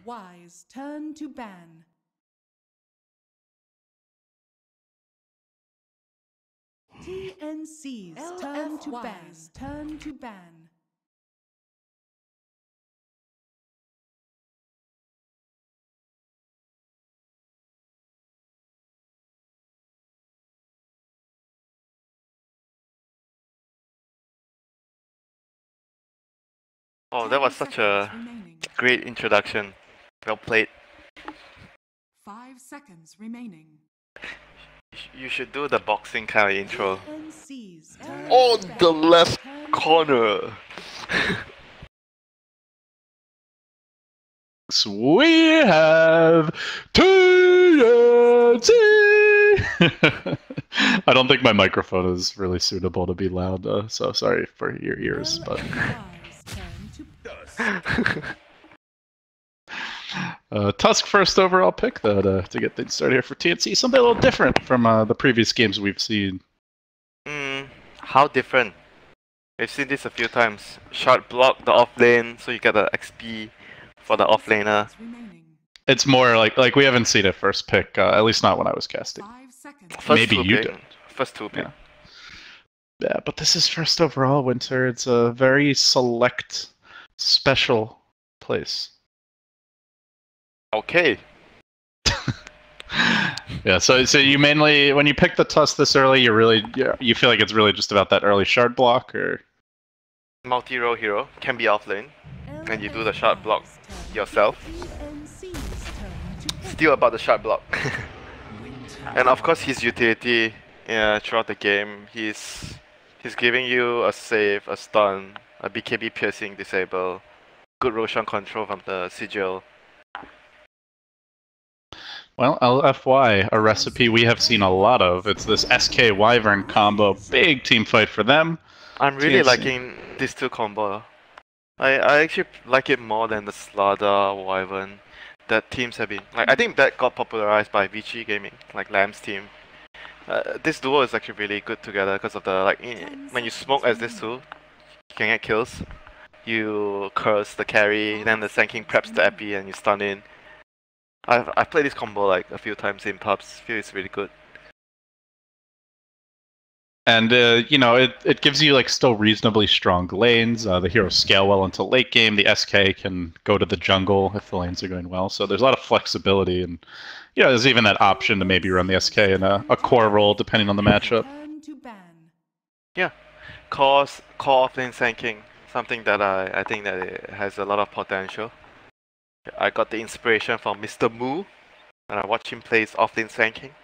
LFY's turn to ban. TNC's turn to ban. Turn to ban. Oh, that was such a great introduction. Well played. 5 seconds remaining. You should do the boxing kind of intro. TNC's On the left corner. We have TNC! I don't think my microphone is really suitable to be loud, so sorry for your ears, but... Tusk first overall pick, though, to get things started here for TNC. Something a little different from the previous games we've seen. How different? We've seen this a few times. Short block the off lane, so you get the XP for the off laner. It's more like we haven't seen it first pick, at least not when I was casting. Maybe you did. First two pick. Yeah, but this is first overall, Winter. It's a very select, special place. Okay. Yeah, so you mainly, when you pick the Tusk this early, you feel like it's really just about that early shard block, or? Multi-role hero can be off lane, and you do the shard block yourself. Still about the shard block. And of course his utility throughout the game, he's giving you a save, a stun, a BKB piercing disable, good Roshan control from the sigil. Well, LFY, a recipe we have seen a lot of. It's this SK Wyvern combo, big team fight for them. I'm really liking these two combo. I actually like it more than the Slaughter Wyvern that teams have been. Like, I think that got popularized by VG Gaming, like Lamb's team. This duo is actually really good together because of the when you smoke as this two, you can get kills. You curse the carry, then the Sand King preps the epi and you stun in. I've played this combo like a few times in pubs. Feel it's really good. And you know, it gives you like still reasonably strong lanes. The heroes scale well into late game. The SK can go to the jungle if the lanes are going well. So there's a lot of flexibility, and you know, there's even that option to maybe run the SK in a core role depending on the matchup. Yeah, core offlane Sand King, something that I think that it has a lot of potential. I got the inspiration from Mr. Moo, and I watched him play offlane Sand King.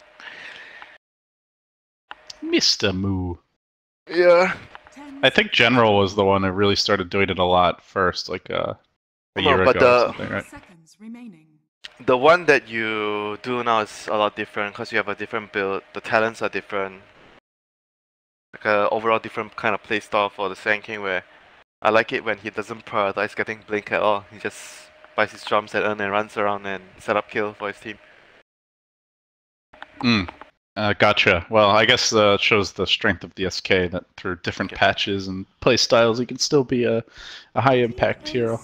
Mr. Moo. Yeah. I think General was the one that really started doing it a lot first, like a year ago or something, right? The one that you do now is a lot different because you have a different build. The talents are different. Like a overall different kind of playstyle for the Sand King, where I like it when he doesn't prioritize getting blink at all. He just buys his jumps and runs around and set up kill for his team. Gotcha. Well, I guess it shows the strength of the SK that through different patches and play styles, he can still be a high impact hero.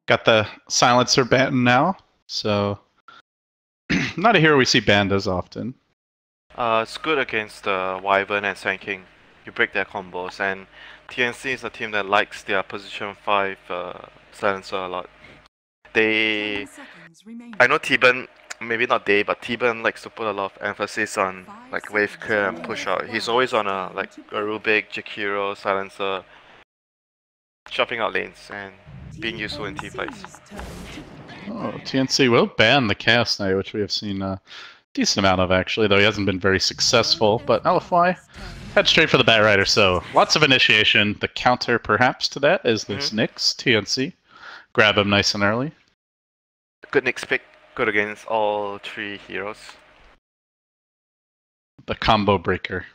Got the Silencer banned now, so not a hero we see banned as often. It's good against Wyvern and Sand King. You break their combos, and TNC is a team that likes their position 5 Silencer a lot. I know T-Burn, maybe not they, but T-Burn likes to put a lot of emphasis on like wave clear and push out. He's always on a Rubik, Jakiro, Silencer, chopping out lanes and being useful in team fights. Oh, TNC will ban the Chaos Knight, which we have seen a decent amount of actually, though he hasn't been very successful. But LFY head straight for the Bat Rider, so lots of initiation. The counter perhaps to that is this Nyx TNC. Grab him nice and early. Good Nyx pick, good against all 3 heroes. The combo breaker.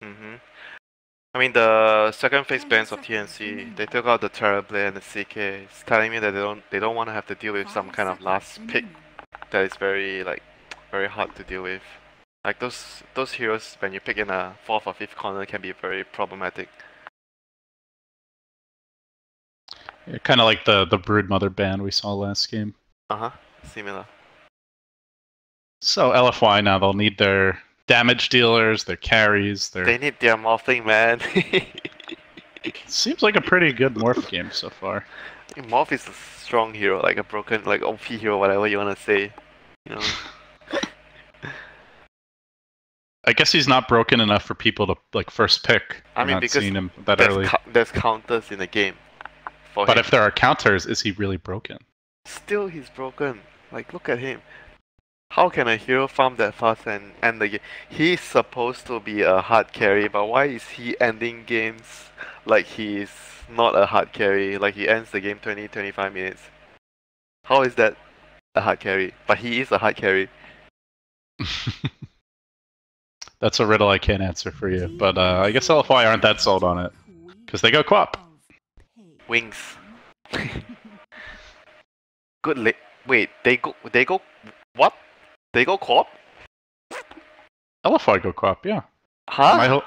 I mean, the second phase bans of TNC, they took out the Terrorblade and the CK. It's telling me that they don't want to have to deal with some kind of last pick that is very hard to deal with. Like those heroes, when you pick in a 4th or 5th corner, can be very problematic. Kind of like the Broodmother ban we saw last game. Similar. So LFY now, they'll need their damage dealers, their carries, their... They need their morphing, man. Seems like a pretty good Morph game so far. Morph is a strong hero, like a broken, like OP hero, whatever you wanna say. You know. I guess he's not broken enough for people to like first pick. I mean, not because seeing him that early. There's counters in the game. For But him. if there are counters, is he really broken? Still, he's broken. Like, look at him. How can a hero farm that fast and end the game? He's supposed to be a hard carry, but why is he ending games like he's not a hard carry? Like he ends the game 20-25 minutes. How is that a hard carry? But he is a hard carry. That's a riddle I can't answer for you. But I guess LFY aren't that sold on it. Because they go Quap. Wings. Good wait, they go what? They go Quap? LFY go Quap, yeah. Huh?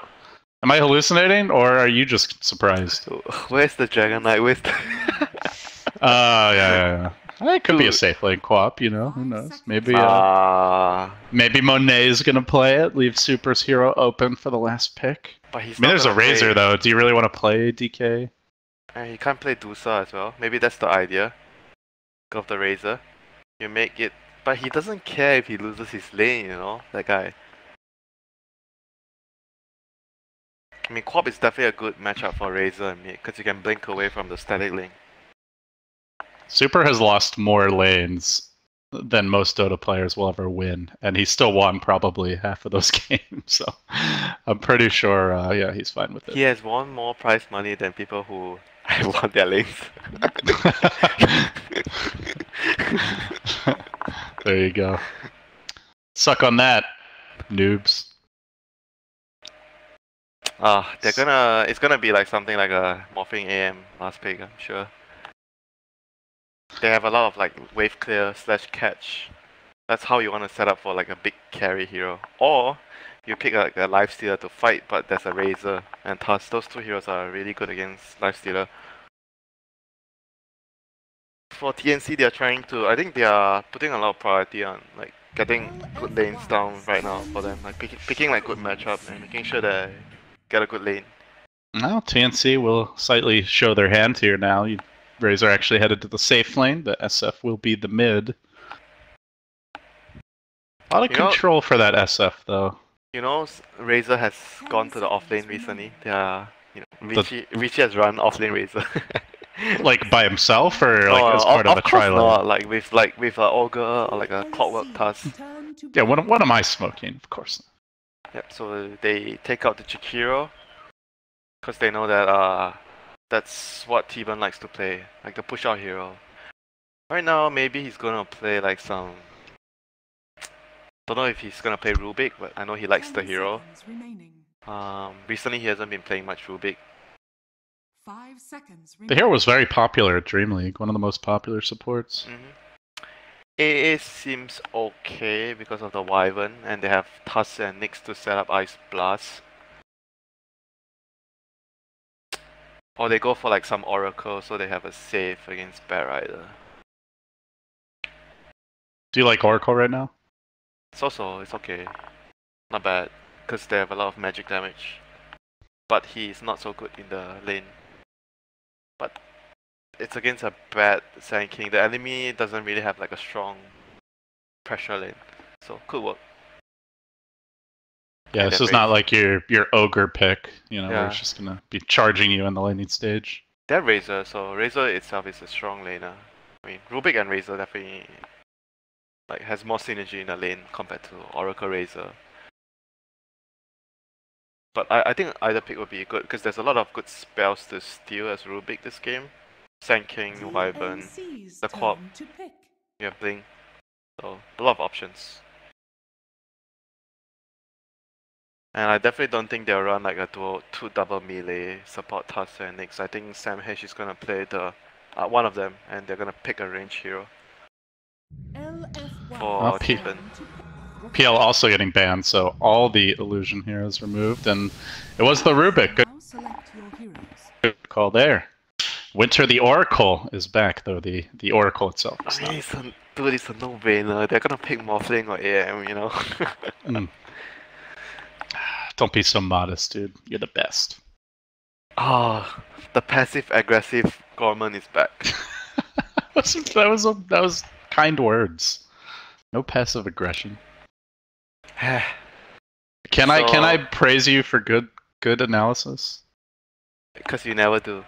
Am I hallucinating, or are you just surprised? Where's the Dragon Knight? Where's the... yeah. It could be a safe lane Quap, you know, who knows? Maybe maybe Monet's gonna play it, leave Super's hero open for the last pick. But he's there's a Razor though, do you really want to play DK? He can't play Dusa as well. Maybe that's the idea of the Razor. You make it... But he doesn't care if he loses his lane, you know, that guy. I mean, Quap is definitely a good matchup for Razor and mid, because you can blink away from the static lane. Super has lost more lanes than most Dota players will ever win, and he still won probably half of those games, so I'm pretty sure, yeah, he's fine with it. He has won more prize money than people who have won their lanes. There you go. Suck on that, noobs. It's gonna be like something like a morphing AM last pick, I'm sure. They have a lot of like wave clear / catch. That's how you want to set up for like a big carry hero. Or you pick like a lifestealer to fight, but there's a Razor and Tusk. Those two heroes are really good against lifestealer. For TNC, they are trying to... I think they are putting a lot of priority on like getting good lanes down right now for them. Like picking like good matchup and making sure they get a good lane. Well, TNC will slightly show their hand here now. Razor actually headed to the safe lane. The SF will be the mid. A lot of control for that SF though. You know, Razor has gone to the off lane recently. They are, you know, Richie has run off lane Razor. Like by himself, or like as part of a tri-lane? Not, like with an Augur or like a Clockwork Tusk. Yeah, what am I smoking? Of course. Yep. So they take out the Chikiro because they know that that's what T-Burn likes to play, like the push out hero. Right now, maybe he's gonna play like some... Don't know if he's gonna play Rubik, but I know he likes the hero. Recently he hasn't been playing much Rubik. 5 seconds the hero was very popular at Dream League, one of the most popular supports. AA seems okay because of the Wyvern, and they have Tusk and Nyx to set up Ice Blast. Or they go for like some Oracle, so they have a save against Bear Rider. Do you like Oracle right now? It's okay. Not bad, because they have a lot of magic damage. But he's not so good in the lane. But it's against a bad Sand King. The enemy doesn't really have like a strong pressure lane, so could work. Yeah, this is not like your ogre pick, you know, where it's just gonna be charging you in the laning stage. They're Razor, so Razor itself is a strong laner. I mean, Rubik and Razor definitely like has more synergy in the lane compared to Oracle Razor. But I think either pick would be good because there's a lot of good spells to steal as Rubik this game. Sand King, Wyvern, the Quap, you have Blink, so a lot of options. And I definitely don't think they'll run like a two double melee support Tusk and Nyx. I think Sam Hesh is gonna play the one of them, and they're gonna pick a range hero for T-Burn. PL also getting banned, so all the illusion heroes removed, and it was the Rubik. Good call there. Winter the Oracle is back, though. The Oracle itself is I mean, not. dude, it's a no-brainer. They're gonna pick Morphling or AM, you know? Mm. Don't be so modest, dude. You're the best. Ah, the passive-aggressive Gorman is back. that was kind words. No passive aggression. Can I praise you for good analysis? Because you never do.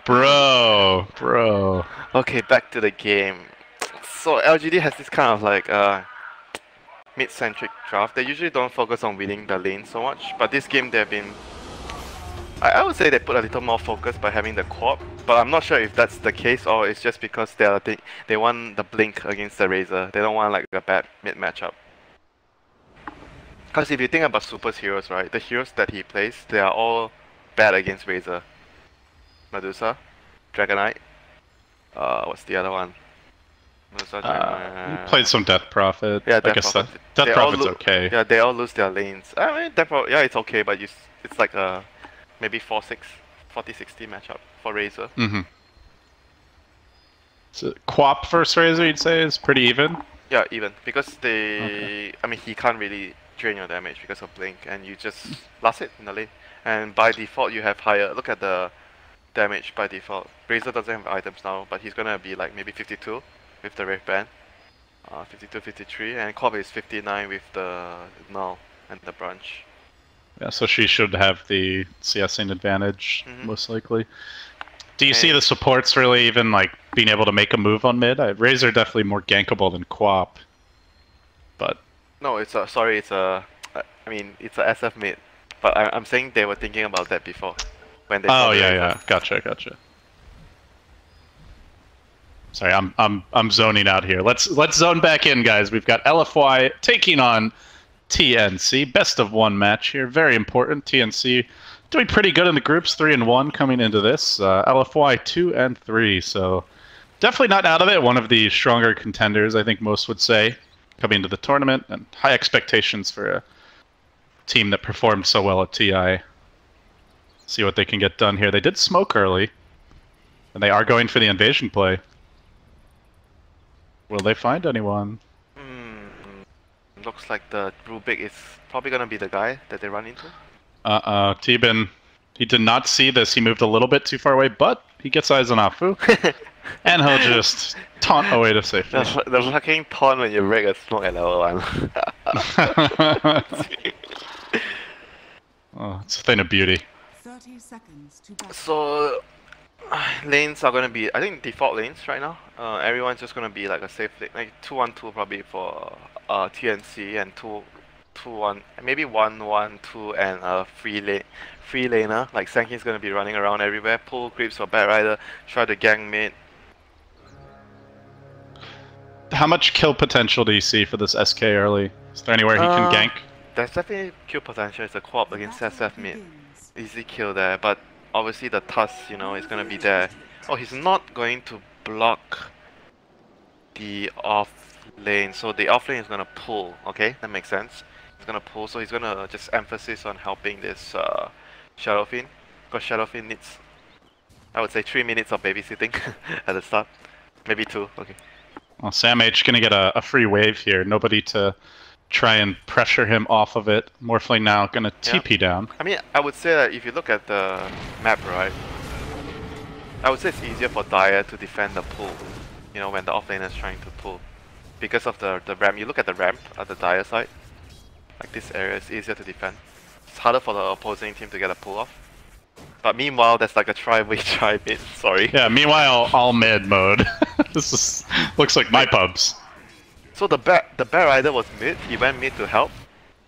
Bro. Okay, back to the game. So LGD has this kind of like mid-centric draft. They usually don't focus on winning the lane so much, but this game they've been... I would say they put a little more focus by having the co-op, but I'm not sure if that's the case or it's just because they want the blink against the Razor. They don't want like a bad mid matchup. Because if you think about Super's heroes, right, the heroes that he plays, they are all bad against Razor. Medusa, Dragonite, what's the other one? Medusa, You played some Death Prophet. Yeah, I guess Death Prophet's okay. Yeah, they all lose their lanes. I mean, Death Prophet, yeah, it's okay, but it's like a maybe 40-60 matchup for Razor. Mm-hmm. So Quap versus Razor, you'd say, is pretty even? Yeah, even. Because they... I mean, he can't really drain your damage because of Blink, and you just last it in the lane. And by default, you have higher... Look at the damage by default. Razor doesn't have items now, but he's gonna be like maybe 52 with the Wraith Band. 52, 53, and Quap is 59 with the Null and the Branch. Yeah, so she should have the CSing advantage, most likely. Do you see the supports really even like being able to make a move on mid? Razor definitely more gankable than Quap, but no, it's a I mean it's a SF mid, but I'm saying they were thinking about that before when they. Oh yeah, gotcha. Sorry, I'm zoning out here. Let's zone back in, guys. We've got LFY taking on TNC. Best of one match here. Very important. TNC doing pretty good in the groups, 3-1 coming into this. LFY 2-3, so definitely not out of it. One of the stronger contenders, I think most would say, coming into the tournament, and high expectations for a team that performed so well at TI. See what they can get done here. They did smoke early, and they are going for the invasion play. Will they find anyone? Looks like the Rubik is probably gonna be the guy that they run into. T-Bin, he did not see this. He moved a little bit too far away, but he gets eyes on Afu. And he'll just taunt away to safety. The fucking taunt when you break a smoke at level 1. Oh, it's a thing of beauty. 30 seconds to battle. So, lanes are gonna be, I think, default lanes right now. Everyone's just gonna be like a safe lane, like 2-1-2 probably for TNC, and 2-1, maybe 1-1-2 and a free laner. Like Sanki's gonna be running around everywhere, pull creeps for Bad Rider, try to gank mid. How much kill potential do you see for this SK early? Is there anywhere he can gank? There's definitely kill potential. It's a co-op against SF mid. Easy kill there, but obviously the Tusk, you know, is gonna be there. Oh, he's not going to block the off lane, so the off lane is gonna pull. Okay, that makes sense. He's gonna pull, so he's gonna just emphasis on helping this Shadowfiend, because Shadowfiend needs, I would say, 3 minutes of babysitting at the start, maybe 2. Okay. Well, Sam H gonna get a free wave here. Nobody to try and pressure him off of it. Morphling now gonna TP down. I mean, I would say that if you look at the map, right, I would say it's easier for Dire to defend the pull, you know, when the offlaner is trying to pull. Because of the ramp, you look at the ramp at the Dire side, like this area is easier to defend. It's harder for the opposing team to get a pull off. But meanwhile, there's like a try mid, sorry. Yeah, meanwhile, all mid mode. This is, looks like my pubs. So the Bear Rider was mid, he went mid to help,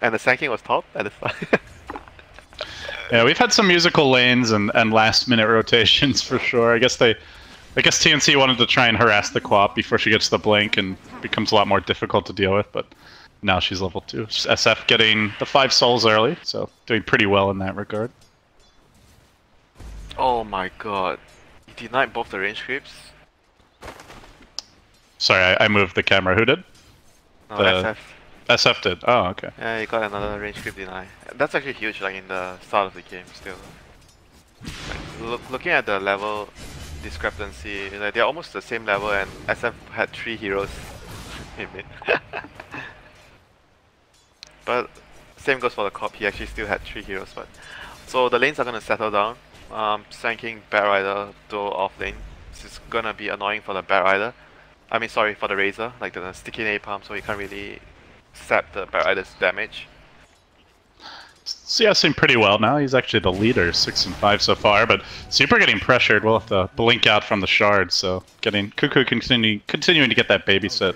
and the Sanking was top at the start. Yeah, we've had some musical lanes and last minute rotations for sure. I guess TNC wanted to try and harass the Quap before she gets the blink and becomes a lot more difficult to deal with, but now she's level 2. SF getting the 5 souls early, so doing pretty well in that regard. Oh my god. He denied both the range creeps. Sorry, I moved the camera. Who did? No, SF. SF did. Oh, okay. Yeah, he got another range creep deny. That's actually huge, like in the start of the game still. Looking at the level discrepancy, like they're almost the same level, and SF had 3 heroes in mid. But same goes for the Corp, he actually still had 3 heroes. But so the lanes are gonna settle down. Sanking Bat Rider to off lane. This is gonna be annoying for the Bat Rider. I mean, sorry, for the Razor, like the sticky napalm, so he can't really sap the Bat Rider's damage. CSing pretty well now. He's actually the leader, 6 and 5 so far. But Super getting pressured. We'll have to blink out from the shard. So getting Cuckoo continuing to get that babysit.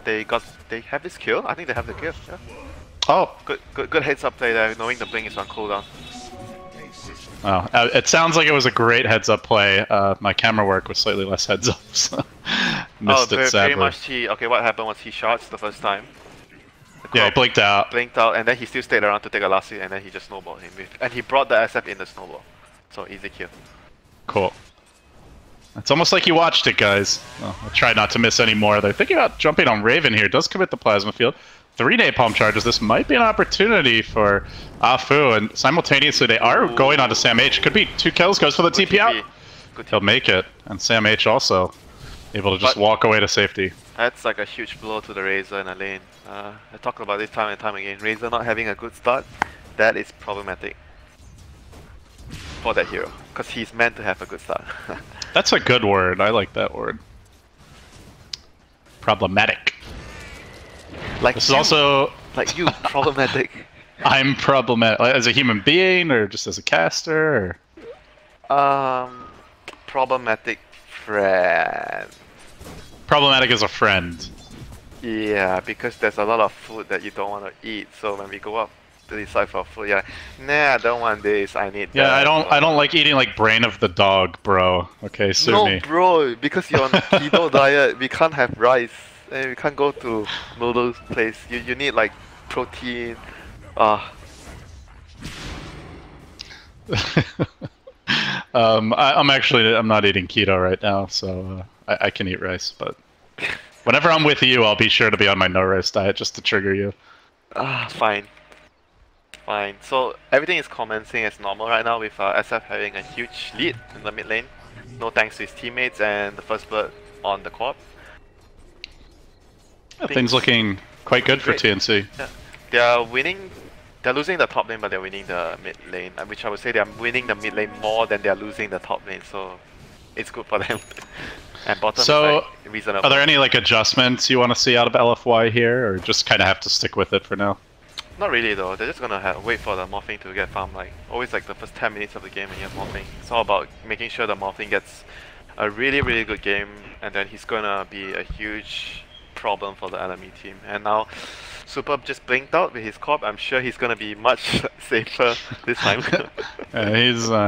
They have this kill. I think they have the kill. Yeah. Oh, Good heads up play there, knowing the blink is on cooldown. wow. It sounds like it was a great heads up play. My camera work was slightly less heads up, so missed it sadly. Very much okay, what happened was he shots the first time. Yeah, he blinked out. Blinked out, and then he still stayed around to take a last hit, and then he just snowballed him. And he brought the SF in the snowball. So easy kill. Cool. It's almost like you watched it, guys. Well, I'll try not to miss any more. They're thinking about jumping on Raven here. Does commit the plasma field. 3 napalm charges. This might be an opportunity for Afu, and simultaneously they are going on to Sam H. Could be 2 kills. Goes for the TP out. He'll make it, and Sam H also able to just walk away to safety. That's like a huge blow to the Razor in a lane. I talk about this time and time again. Razor not having a good start, that is problematic for that hero, because he's meant to have a good start. That's a good word. I like that word. Problematic. Like this is also like you problematic. I'm problematic as a human being, or just as a caster, or? Problematic friend. Problematic as a friend. Yeah, because there's a lot of food that you don't want to eat. So when we go up to decide for food, yeah, nah, I don't want this. I need. Yeah, that. I don't like eating like brain of the dog, bro. Okay, sue me. No, bro, because you're on keto diet, we can't have rice. And we can't go to noodles place. You need like protein. I'm not eating keto right now, so I can eat rice. But whenever I'm with you, I'll be sure to be on my no rice diet just to trigger you. Fine. So everything is commencing as normal right now with SF having a huge lead in the mid lane. No thanks to his teammates and the first blood on the Corp. Yeah, things looking quite good for TNC. Yeah. They are winning. They're losing the top lane, but they're winning the mid lane. Which I would say they are winning the mid lane more than they are losing the top lane. So it's good for them. And bottom is like reasonable. Are there any like adjustments you want to see out of LFY here, or just kind of have to stick with it for now? Not really though. They're just gonna wait for the morphing to get farmed. Like always, like the first 10 minutes of the game when you have morphing. It's all about making sure the morphing gets a really good game, and then he's gonna be a huge problem for the enemy team. And now Super just blinked out with his Corp. I'm sure he's gonna be much safer this time.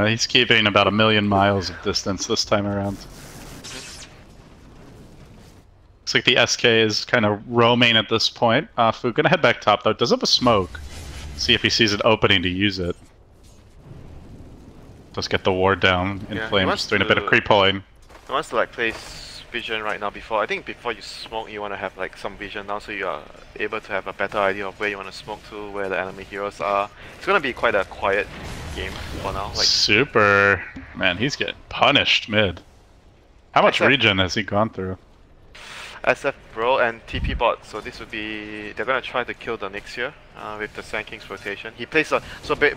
He's keeping about 1,000,000 miles of distance this time around. Looks like the SK is kind of roaming at this point. Fu gonna head back top though. Does have a smoke. See if he sees an opening to use it. Just get the ward down in flames, doing a bit of creep pulling. He wants to like place vision right now before you smoke. You want to have like some vision now, so you are able to have a better idea of where you want to smoke to, where the enemy heroes are. It's gonna be quite a quiet game for now. Like Super, man, he's getting punished mid. How much regen has he gone through? SF bro and TP bot, so this would be, they're gonna try to kill the next year with the Sand King's rotation. He placed a,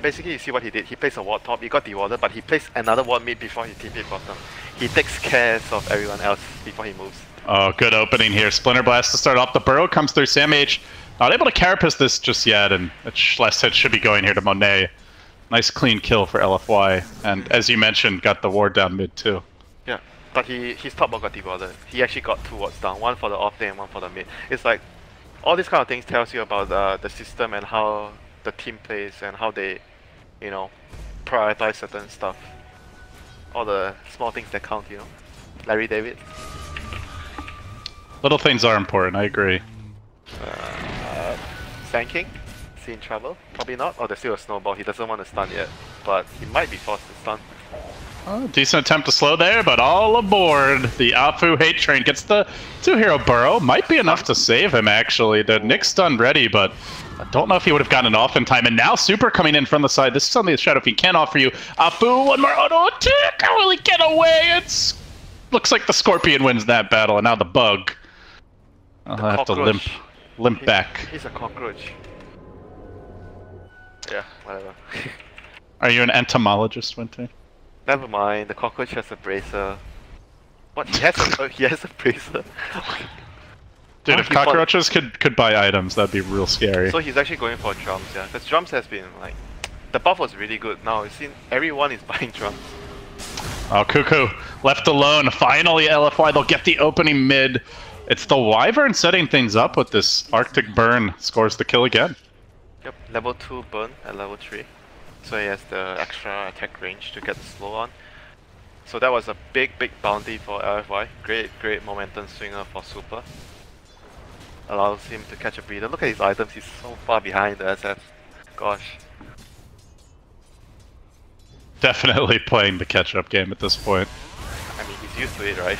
basically you see what he did, he placed a ward top, he got dewarded, but he placed another ward mid before he TP bottom. He takes care of everyone else before he moves. Oh, good opening here. Splinter Blast to start off. The burrow comes through. Sam H not able to carapace this just yet, and last hit should be going here to Monet. Nice clean kill for LFY, and as you mentioned, got the ward down mid too. Yeah, but his top ward got dewarded. He actually got 2 wards down, one for the off lane and one for the mid. It's like, all these kind of things tells you about the system and how the team plays and how they, you know, prioritize certain stuff. All the small things that count, you know. Larry David. Little things are important, I agree. Sand King? Is he in trouble? Probably not. Oh, there's still a snowball. He doesn't want to stun yet. But he might be forced to stun. Oh, decent attempt to slow there, but all aboard. The Afu hate train gets the 2-hero burrow. Might be enough to save him, actually. The Nick's done ready, but I don't know if he would have gotten it off in time. And now Super coming in from the side. This is something that Shadow Fiend can offer you. Afu, one more auto attack. Can't really get away. Looks like the Scorpion wins that battle, and now the Bug. I'll have to limp back. He's a cockroach. Yeah, whatever. Are you an entomologist, Winter? Never mind, the cockroach has a bracer. What? He has a bracer? Dude, if cockroaches could buy items, that'd be real scary. So he's actually going for drums, yeah. Because drums has been, like... The buff was really good. Now, you've seen everyone is buying drums. Oh, Cuckoo, left alone. Finally, LFY, they'll get the opening mid. It's the Wyvern setting things up with this Arctic Burn. Scores the kill again. Yep, level 2 burn at level 3. So he has the extra attack range to get the slow on. So that was a big bounty for LFY. Great momentum swinger for Super. Allows him to catch a breather. Look at his items, he's so far behind the SF. Gosh. Definitely playing the catch-up game at this point. I mean, he's used to it, right?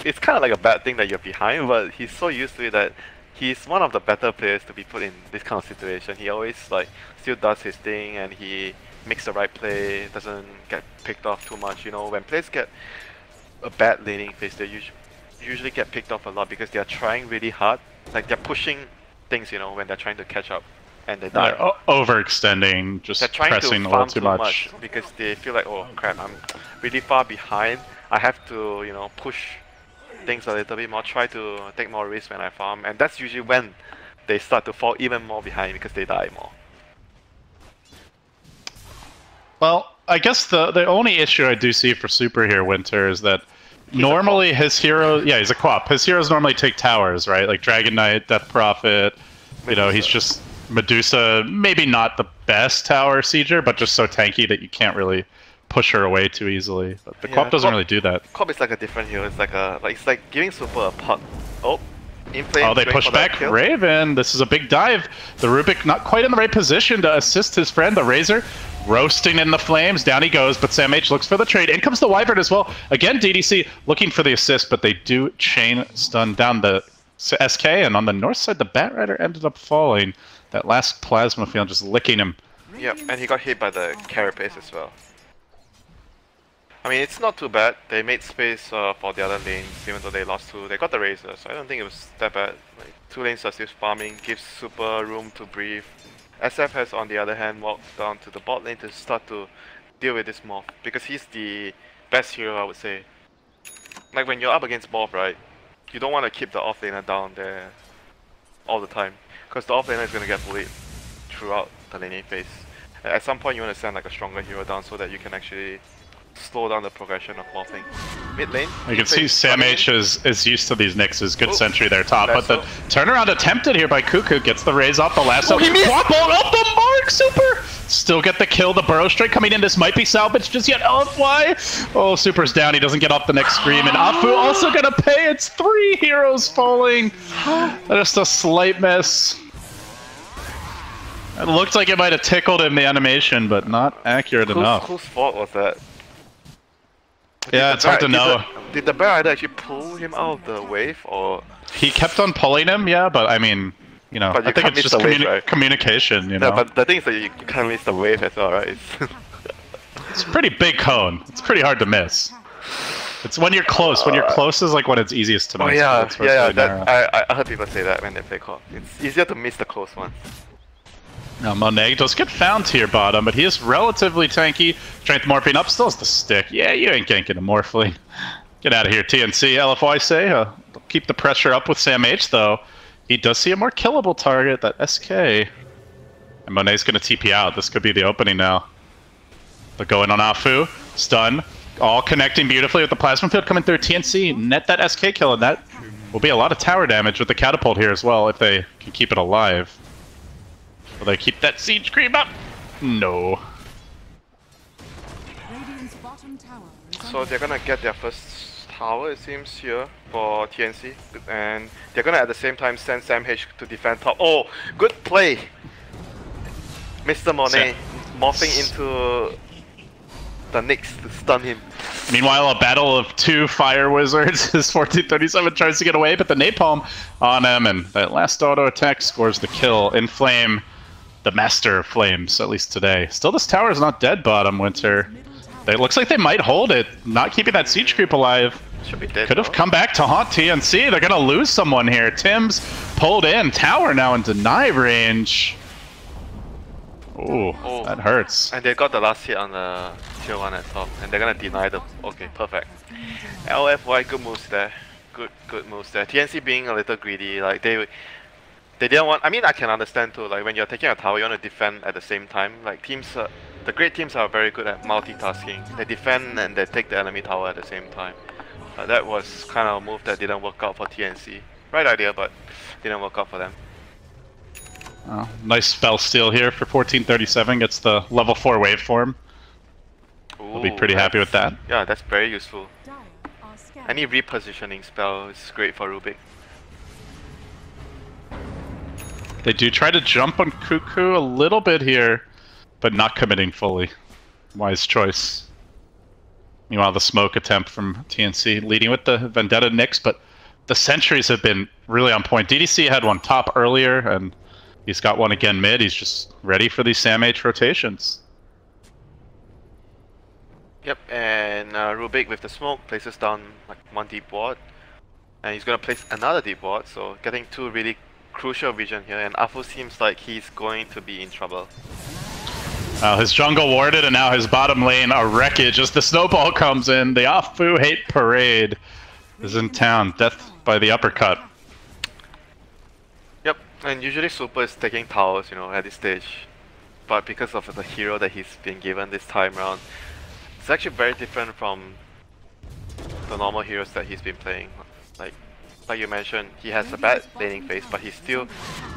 It's kind of like a bad thing that you're behind, but he's so used to it that he's one of the better players to be put in this kind of situation. He always still does his thing and he makes the right play, doesn't get picked off too much. You know, when players get a bad laning phase, they usually get picked off a lot because they are trying really hard. Like they're pushing things, you know, when they're trying to catch up and they die. Overextending, just they're trying pressing to a farm little too much because they feel like, oh crap, I'm really far behind. I have to, you know, push things a little bit more, try to take more risks when I farm, and that's usually when they start to fall even more behind because they die more. Well, I guess the only issue I do see for Super here, Winter, is that normally his hero, yeah, he's a co-op. His heroes normally take towers, right? Like Dragon Knight, Death Prophet. You know, he's just Medusa. Maybe not the best tower sieger, but just so tanky that you can't really push her away too easily. But the co-op doesn't really do that. Co-op is like a different hero. It's like giving Super a pot. Oh, in play. Oh, they push back Raven. This is a big dive. The Rubik not quite in the right position to assist his friend, the Razor. Roasting in the flames, down he goes, but Sam H looks for the trade. In comes the Wyvern as well. Again, DDC looking for the assist, but they do chain stun down the SK, and on the north side, the Bat Rider ended up falling. That last Plasma Field just licking him. Yep, and he got hit by the Carapace as well. I mean, it's not too bad. They made space for the other lanes, even though they lost 2. They got the Razor, so I don't think it was that bad. Like, 2 lanes are still farming, gives Super room to breathe. SF has, on the other hand, walked down to the bot lane to start to deal with this Morph, because he's the best hero, I would say. Like, when you're up against Morph, right, you don't want to keep the off-laner down there all the time, because the off-laner is going to get bullied throughout the laning phase. At some point, you want to send like a stronger hero down so that you can actually slow down the progression of morphing. Mid lane. You can see Sam H is used to these Nixes. Good sentry there top, but the turnaround attempted here by Cuckoo gets the raise off the last. Oh, he missed! Off the mark, Super! Still get the kill. The burrow strike coming in. This might be salvaged just yet. LFY! Oh, Super's down. He doesn't get off the next scream, and Afu also gonna pay. It's 3 heroes falling. Just a slight miss. It looked like it might have tickled him, the animation, but not accurate enough. Whose fault was that? Yeah, it's hard to know. Did the Bear Rider actually pull him out of the wave, or...? He kept on pulling him, yeah, but I mean, you know, I think it's just communication, you know? No, but the thing is that you can't miss the wave as well, right? It's a pretty big cone. It's pretty hard to miss. It's when you're close. When you're close is like when it's easiest to miss. Oh yeah, I heard people say that when they play co-op. It's easier to miss the close ones. Now Monet does get found here bottom, but he is relatively tanky. Strength morphing up, still has the stick. Yeah, you ain't ganking a morphling. Get out of here, TNC. LFY say, keep the pressure up with Sam H though. He does see a more killable target, that SK. And Monet's gonna TP out. This could be the opening now. They're going on Afu. Stun. All connecting beautifully with the plasma field coming through. TNC net that SK kill, and that will be a lot of tower damage with the catapult here as well if they can keep it alive. Will they keep that siege creep up? No. So they're gonna get their first tower, it seems, here for TNC, and they're gonna at the same time send Sam H to defend top. Oh, good play! Mr. Monet morphing into the Nyx to stun him. Meanwhile, a battle of two fire wizards as 1437 tries to get away, but the napalm on him, and that last auto attack scores the kill. Inflame, the master of flames, at least today. Still, this tower is not dead, bottom winter. It looks like they might hold it, not keeping that siege creep alive. Should be dead. Could have come back to haunt TNC. They're gonna lose someone here. Tim's pulled in. Tower now in deny range. Ooh, that hurts. And they got the last hit on the tier 1 at top, and they're gonna deny the. Okay, perfect. LFY, good moves there. Good moves there. TNC being a little greedy, like they didn't want. I mean, I can understand too. Like when you're taking a tower, you want to defend at the same time. Like teams, the great teams are very good at multitasking. They defend and they take the enemy tower at the same time. That was kind of a move that didn't work out for TNC. Right idea, but didn't work out for them. Oh, nice spell steal here for 1437. Gets the level 4 waveform. I'll be pretty happy with that. Yeah, that's very useful. Any repositioning spell is great for Rubik. They do try to jump on Cuckoo a little bit here, but not committing fully. Wise choice. Meanwhile, the smoke attempt from TNC leading with the Vendetta Nyx, but the sentries have been really on point. DDC had one top earlier, and he's got one again mid. He's just ready for these Sam H rotations. Yep, and Rubik with the smoke places down like one deep ward, and he's gonna place another deep ward. So getting two really crucial vision here, and Afu seems like he's going to be in trouble. His jungle warded, and now his bottom lane a wreckage as the snowball comes in. The Afu hate parade is in town. Death by the uppercut. Yep, and usually Super is taking towers, you know, at this stage, but because of the hero that he's been given this time around, it's actually very different from the normal heroes that he's been playing. Like you mentioned, he has a bad laning phase, but he's still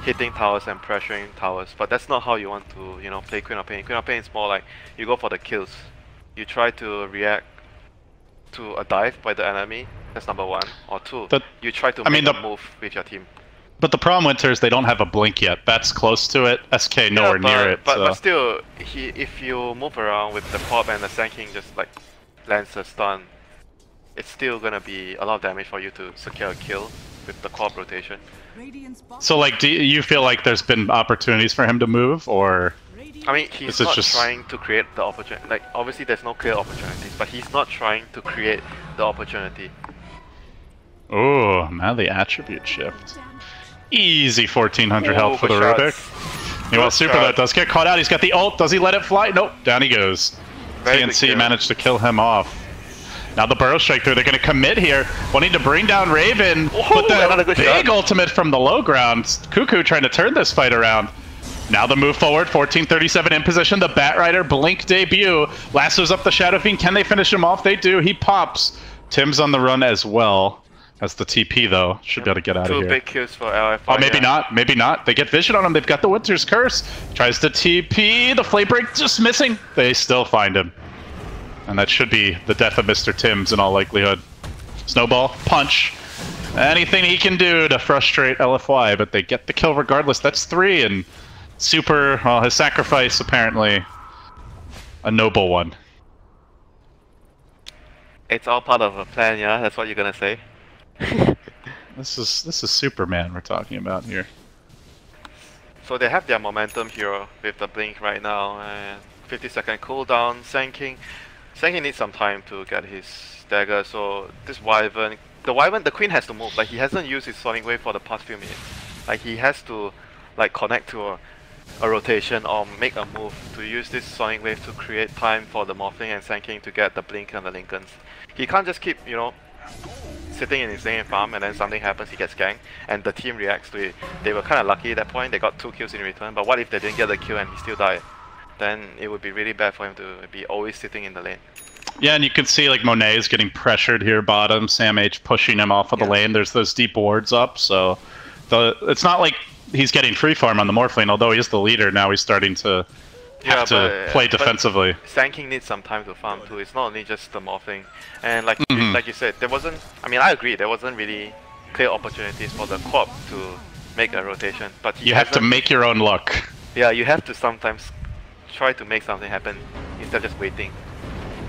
hitting towers and pressuring towers. But that's not how you want to, you know, play Queen of Pain. Queen of Pain is more like you go for the kills. You try to react to a dive by the enemy. That's number one. Or two, you try to make a move with your team. But the problem, Winter, is they don't have a blink yet. That's close to it. SK nowhere near it. But still, if you move around with the pop and the Sanking just like lands a stun, it's still gonna be a lot of damage for you to secure a kill with the co-op rotation. So like, do you feel like there's been opportunities for him to move, or? I mean, he's not trying to create the opportunity. Like, obviously there's no clear opportunities, but he's not trying to create the opportunity. Oh, now the attribute shift. Easy 1400 health for the Rubik. Meanwhile, Super that does get caught out. He's got the ult. Does he let it fly? Nope. Down he goes. TNC managed to kill him off. Now the Burrow Strike through. They're going to commit here. Wanting to bring down Raven. But the big ultimate from the low ground. Cuckoo trying to turn this fight around. Now the move forward. 1437 in position. The Batrider Blink debut. Lassos up the Shadow Fiend. Can they finish him off? They do. He pops. Tim's on the run as well. That's the TP though. Should be able to get out of here. Two big kills for LFY. Oh, maybe not. Maybe not. They get vision on him. They've got the Winter's Curse. Tries to TP. The Flame Break just missing. They still find him. And that should be the death of Mr. Tim's in all likelihood. Snowball. Punch. Anything he can do to frustrate LFY, but they get the kill regardless. That's 3, and Super, well, his sacrifice apparently a noble one. It's all part of a plan, yeah? That's what you're gonna say? This is Superman we're talking about here. So they have their momentum here with the blink right now, and 50-second cooldown. Sanking needs some time to get his dagger, so this Wyvern, the Queen has to move. Like, he hasn't used his Sonic Wave for the past few minutes. Like, he has to like connect to a rotation or make a move to use this Sonic Wave to create time for the Morphling and Sanking to get the blink and the Lincolns. He can't just keep, you know, sitting in his lane and farm, and then something happens, he gets ganked, and the team reacts to it. They were kind of lucky at that point, they got 2 kills in return, but what if they didn't get the kill and he still died? Then it would be really bad for him to be always sitting in the lane. Yeah, and you can see like Monet is getting pressured here bottom, Sam H pushing him off of the lane. There's those deep wards up, so it's not like he's getting free farm on the Morphling, although he is the leader. Now he's starting to have to play defensively. Sanking needs some time to farm too. It's not only just the Morphling. And like you said, there wasn't, I mean, I agree, there wasn't really clear opportunities for the co-op to make a rotation, but you have to make your own luck. Yeah, you have to sometimes try to make something happen instead of just waiting.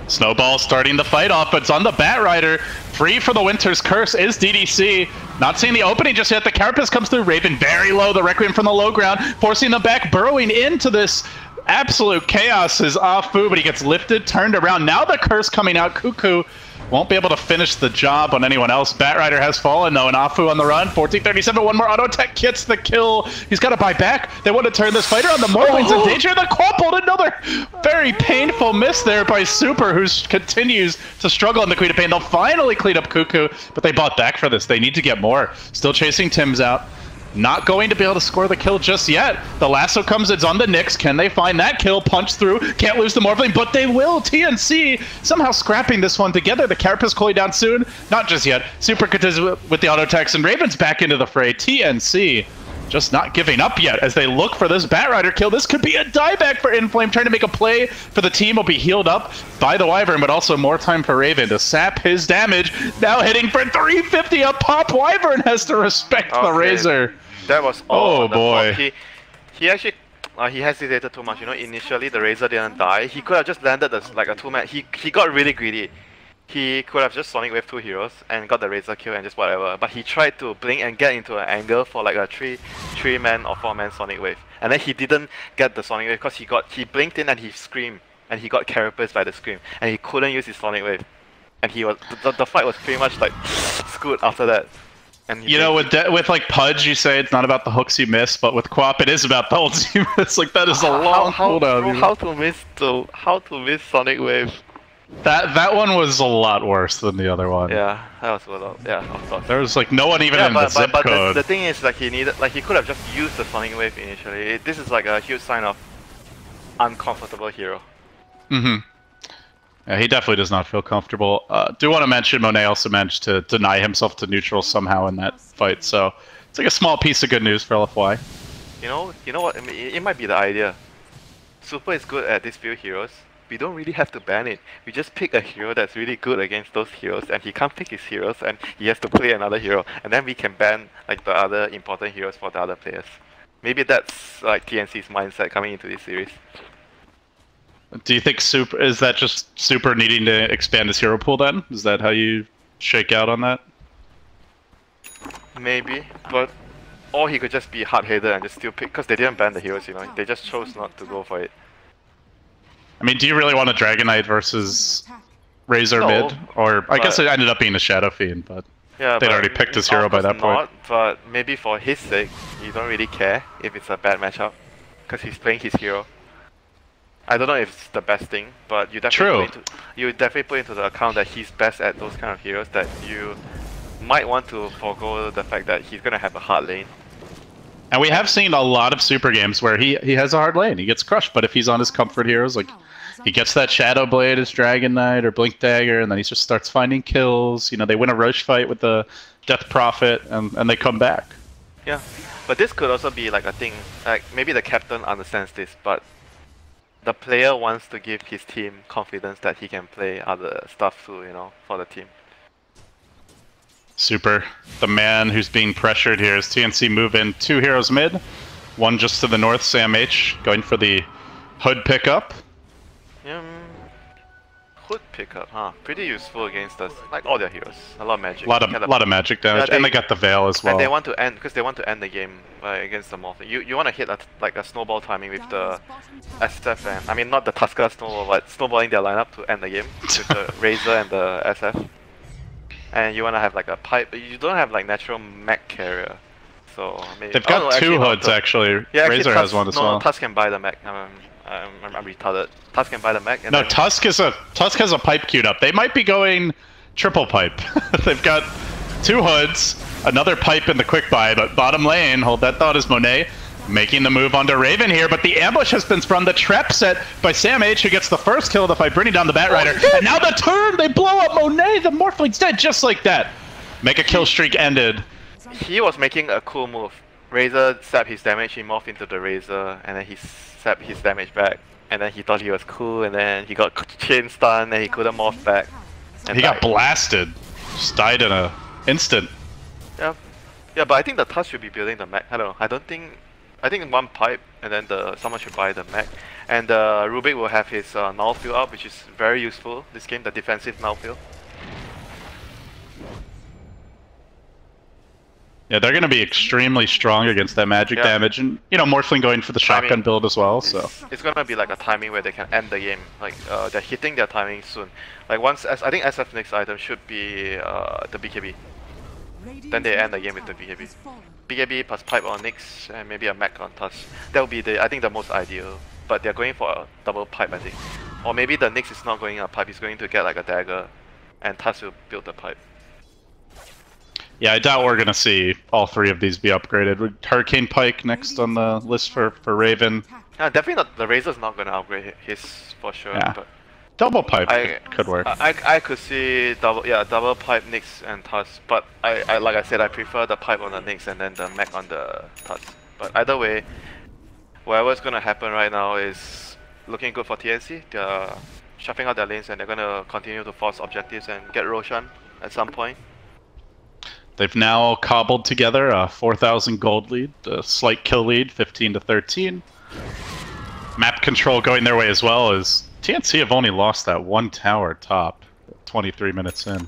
Snowball starting the fight off, but it's on the Batrider. Free for the Winter's Curse is DDC. Not seeing the opening just yet. The Carapace comes through. Raven very low. The Requiem from the low ground, forcing them back, burrowing into this absolute chaos is Afu, but he gets lifted, turned around. Now the Curse coming out. Cuckoo won't be able to finish the job on anyone else. Batrider has fallen though, and Afu on the run. 1437, one more auto tech gets the kill. He's got to buy back. They want to turn this fighter on. The Morphling's in danger. The Quappled, another very painful miss there by Super, who continues to struggle in the Queen of Pain. They'll finally clean up Cuckoo, but they bought back for this. They need to get more. Still chasing Tim's out. Not going to be able to score the kill just yet. The lasso comes, it's on the Nyx. Can they find that kill? Punch through. Can't lose the Morphling, but they will. TNC somehow scrapping this one together. The Carapace cooling down soon. Not just yet. Super continues with the auto attacks, and Raven's back into the fray. TNC just not giving up yet as they look for this Batrider kill. This could be a dieback for Inflame, trying to make a play for the team. Will be healed up by the Wyvern, but also more time for Raven to sap his damage. Now hitting for 350 a pop. Wyvern has to respect the Razor. That was all. Oh boy. He actually he hesitated too much. You know, initially the Razor didn't die. He could have just landed like a 2-man. He got really greedy. He could have just Sonic Wave 2 heroes and got the Razor kill and just whatever. But he tried to blink and get into an angle for like a 3-man or 4-man Sonic Wave. And then he didn't get the Sonic Wave because he blinked in and he screamed. And he got Carapace by the scream. And he couldn't use his Sonic Wave. And he was the fight was pretty much like screwed after that. And you know, with like Pudge, you say it's not about the hooks you miss, but with Quap, it is about the ults you miss. Like that is a long cooldown. How to miss Sonic Wave? That one was a lot worse than the other one. Yeah, that was a lot. Yeah, of course. There was like no one even in the zip code. The thing is, like he could have just used the Sonic Wave initially. This is like a huge sign of uncomfortable hero. Mm-hmm. Yeah, he definitely does not feel comfortable. Do want to mention Monet also managed to deny himself to neutral somehow in that fight, so it's like a small piece of good news for LFY. You know what? I mean, it might be the idea. Super is good at these few heroes. We don't really have to ban it. We just pick a hero that's really good against those heroes, and he can't pick his heroes, and he has to play another hero, and then we can ban like the other important heroes for the other players. Maybe that's like TNC's mindset coming into this series. Do you think Super is that just Super needing to expand his hero pool then? Is that how you shake out on that? Maybe, but or he could just be hard-headed and just still pick, because they didn't ban the heroes, you know. They just chose not to go for it. I mean, do you really want a Dragon Knight versus Razor mid? Or I guess it ended up being a Shadow Fiend, but yeah, they'd already picked his hero by that point. But maybe for his sake, you don't really care if it's a bad matchup, because he's playing his hero. I don't know if it's the best thing, but you definitely put into the account that he's best at those kind of heroes, that you might want to forego the fact that he's gonna have a hard lane. And we have seen a lot of Super games where he has a hard lane, he gets crushed, but if he's on his comfort heroes, like he gets that Shadow Blade as Dragon Knight or Blink Dagger, and then he just starts finding kills. You know, they win a Roche fight with the Death Prophet, and they come back. Yeah, but this could also be like a thing, like maybe the captain understands this, but the player wants to give his team confidence that he can play other stuff too, you know, for the team. Super. The man who's being pressured here is TNC move in 2 heroes mid. One just to the north, Sam H, going for the Hood pickup. Hood pickup, huh? Pretty useful against us, like all their heroes. A lot of magic. A lot of magic damage, and they got the Veil as well. And they want to end, because they want to end the game against the Morph. You want to hit like a snowball timing with the SF, and I mean not the Tusker snowball, but snowballing their lineup to end the game with the Razor and the SF. And you want to have like a pipe, but you don't have like natural mech carrier. So maybe they've got 2 hoods actually. Yeah, Razor has one as well. No, Tusk can buy the mech. I'm retarded. Tusk can buy the mech. And no, Tusk has a pipe queued up. They might be going triple pipe. They've got 2 hoods, another pipe in the quick buy, but bottom lane, hold that thought, is Monet making the move onto Raven here, but the ambush has been sprung. The trap set by Sam H, who gets the first kill of the fight, bringing down the Batrider. And now the turn, they blow up Monet. The Morphling's dead just like that. Make a kill streak ended. He was making a cool move. Razor sapped his damage, he morphed into the Razor, and then he sapped his damage back. And then he thought he was cool, and then he got chain stun, and he couldn't morph back. And he got blasted. Just died in an instant. Yeah, but I think the Tusk should be building the mech. I don't know. I don't think I think one pipe, and then someone should buy the mech. And Rubik will have his null field up, which is very useful this game, the defensive null field. Yeah, they're going to be extremely strong against that magic damage, and you know, Morphling going for the shotgun build as well. So it's going to be like a timing where they can end the game. Like they're hitting their timing soon. Like once, I think SF next item should be the BKB. Then they end the game with the BKB. BKB plus pipe on Nyx and maybe a mech on Tusk. That would be I think the most ideal. But they're going for a double pipe, I think. Or maybe the Nyx is not going a pipe. He's going to get like a dagger, and Tusk will build the pipe. Yeah, I doubt we're going to see all three of these be upgraded. Hurricane Pike next on the list for Raven. Definitely not. The Razor's not going to upgrade his for sure. Yeah. But double pipe could work. I could see double pipe Nyx and Tusk. But like I said, I prefer the pipe on the Nyx and then the mech on the Tusk. But either way, whatever's going to happen right now is looking good for TNC. They're shuffling out their lanes and they're going to continue to force objectives and get Roshan at some point. They've now cobbled together a 4,000 gold lead, a slight kill lead, 15 to 13. Map control going their way as well, as TNC have only lost that one tower top 23 minutes in.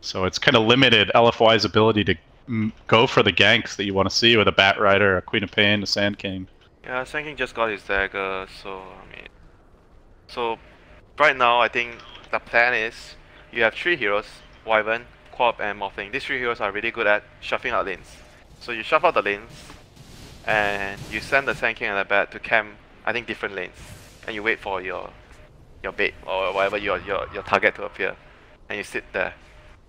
So it's kind of limited LFY's ability to go for the ganks that you want to see with a Bat Rider, a Queen of Pain, a Sand King. Yeah, Sand King just got his dagger, so so right now I think the plan is you have 3 heroes, Wyvern, Quap and Morphling. These 3 heroes are really good at shuffling out lanes. So you shuffle out the lanes, and you send the Sand King and the Bat to camp, I think different lanes, and you wait for your bait or whatever your target to appear, and you sit there.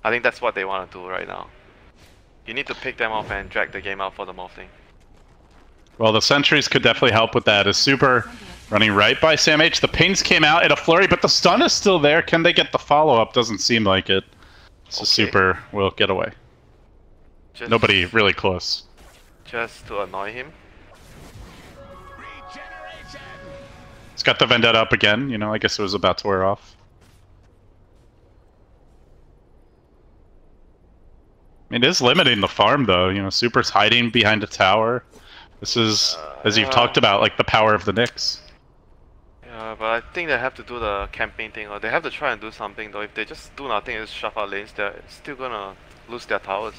I think that's what they want to do right now. You need to pick them off and drag the game out for the Morphling. Well, the sentries could definitely help with that. As Super running right by Sam H. The pings came out in a flurry, but the stun is still there. Can they get the follow-up? Doesn't seem like it. So Super will get away. Nobody really close. Just to annoy him. He's got the Vendetta up again. You know, I guess it was about to wear off. It is limiting the farm, though. You know, Super's hiding behind a tower. This is, as you've talked about, like the power of the Nyx. Yeah, but I think they have to do the camping thing, or they have to try and do something, though. If they just do nothing and just shuffle lanes, they're still gonna lose their towers.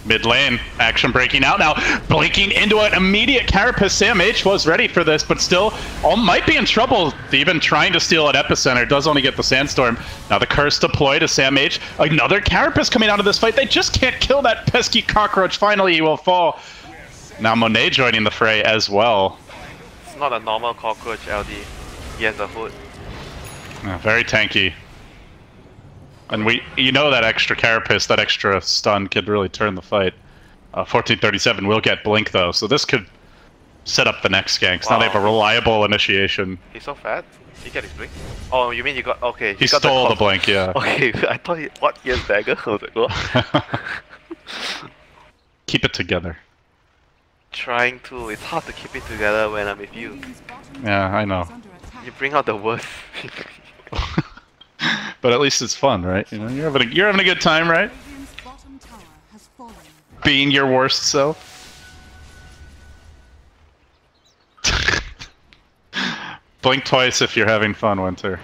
Mid lane, action breaking out now, blinking into an immediate carapace. Sam H was ready for this, but still might be in trouble. Even trying to steal at Epicenter, does only get the Sandstorm. Now the curse deployed to Sam H. Another carapace coming out of this fight. They just can't kill that pesky cockroach. Finally, he will fall. Now Monet joining the fray as well. It's not a normal cockroach, LD. He has a hood. Very tanky. And you know that extra carapace, that extra stun could really turn the fight. 1437 will get blink though, so this could set up the next ganks. Wow. Now they have a reliable initiation. He's so fat. He get his blink. Oh, you mean you got He got stole the blink, yeah. Okay, I thought he has dagger. I was like, what? Keep it together. Trying to. It's hard to keep it together when I'm with you. Yeah, I know. You bring out the worst. But at least it's fun, right? You know, you're having a good time, right? Being your worst self. Blink twice if you're having fun, Winter.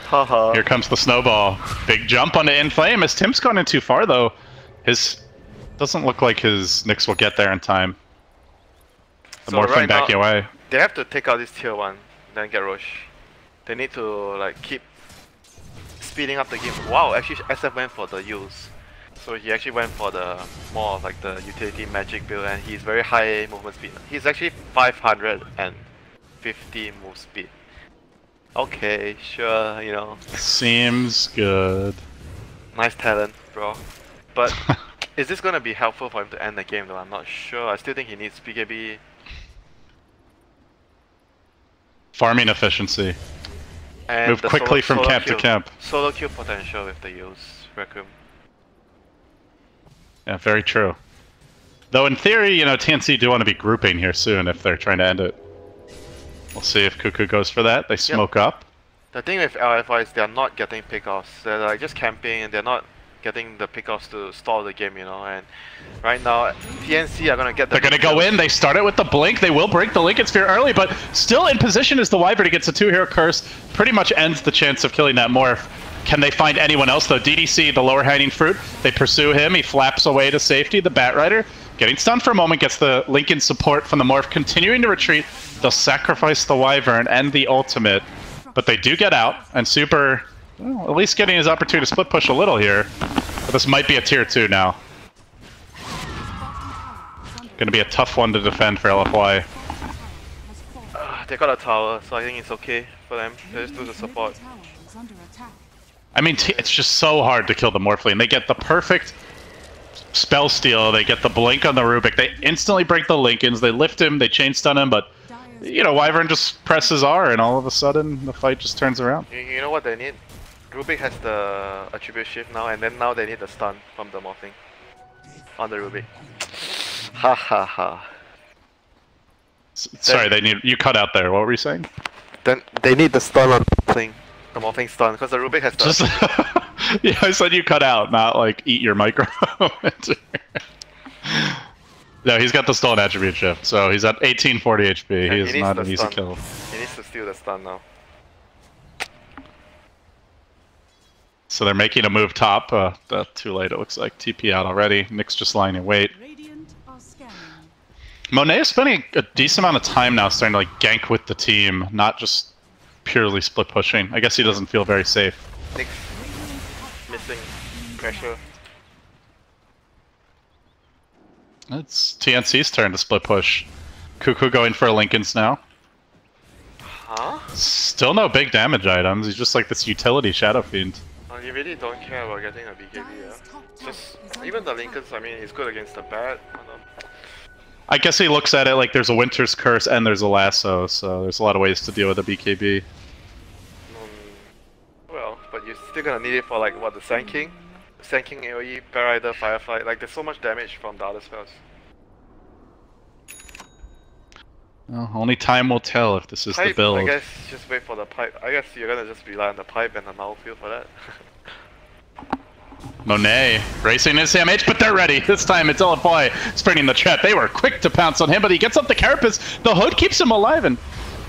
Haha. Here comes the snowball. Big jump onto Inflame. As Tim's gone in too far, though. Doesn't look like his Nyx will get there in time. The Morphling right backing away. They have to take out this tier 1, then get Roche. They need to like keep speeding up the game. Wow, actually SF went for the use. So he actually went for the more of like the utility magic build, and he's very high movement speed. He's actually 550 move speed. Okay, sure, you know. Seems good. Nice talent, bro. But is this gonna be helpful for him to end the game though? I'm not sure. I still think he needs BKB. Farming efficiency. And move quickly from camp to camp. Solo kill potential with the use Requiem. Yeah, very true. Though in theory, you know, TNC do want to be grouping here soon if they're trying to end it. We'll see if Cuckoo goes for that. They smoke up. The thing with LFY is they're not getting pickoffs. They're like just camping and they're not getting the pickoffs to stall the game, you know. And right now, TNC are gonna get the. They're gonna go in. They start it with the blink. They will break the Lincoln Sphere early, but still in position as the Wyvern gets a 2-hero curse. Pretty much ends the chance of killing that Morph. Can they find anyone else though? DDC, the lower hanging fruit. They pursue him. He flaps away to safety. The Bat Rider getting stunned for a moment, gets the Lincoln support from the Morph, continuing to retreat. They'll sacrifice the Wyvern and the ultimate, but they do get out, and Super, well, at least getting his opportunity to split push a little here. But this might be a tier 2 now. Gonna be a tough one to defend for LFY. They got a tower, so I think it's okay for them. They just do the support. I mean, it's just so hard to kill the Morphling. They get the perfect spell steal, they get the blink on the Rubik, they instantly break the Lincolns, they lift him, they chain stun him, but you know, Wyvern just presses R and all of a sudden the fight just turns around. You know what they need? Rubik has the attribute shift now, and then now they need the stun from the Morphling on the Rubik. Ha ha ha. Sorry, they need, you cut out there, what were you saying? Then they need the stun on the Morphling stun, because the Rubik has the... Just yeah, I said you cut out, not like eat your micro. No, he's got the stolen attribute shift, so he's at 1840 HP. He is not an easy kill. He needs to steal the stun now. So they're making a move top. Too late, it looks like. TP out already. Nick's just lying in wait. Monet is spending a decent amount of time now starting to like gank with the team, not just purely split pushing. I guess he doesn't feel very safe. Nick's missing pressure. It's TNC's turn to split push. Cuckoo going for Lincolns now. Huh? Still no big damage items, he's just like this utility Shadow Fiend. You really don't care about getting a BKB, yeah? Just, even the Lincolns, I mean, he's good against the bat. I guess he looks at it like there's a Winter's Curse and there's a Lasso, so there's a lot of ways to deal with a BKB. Well, but you're still gonna need it for like, what, the Sand King? Sand King AoE, Parrider, Firefly, like there's so much damage from the other spells. Well, only time will tell if this is the build. I guess just wait for the pipe. I guess you're gonna just rely on the pipe and the null field for that. Monet racing his MH, but they're ready. This time it's LFY spreading the trap. They were quick to pounce on him, but he gets up the Carapace. The Hood keeps him alive, and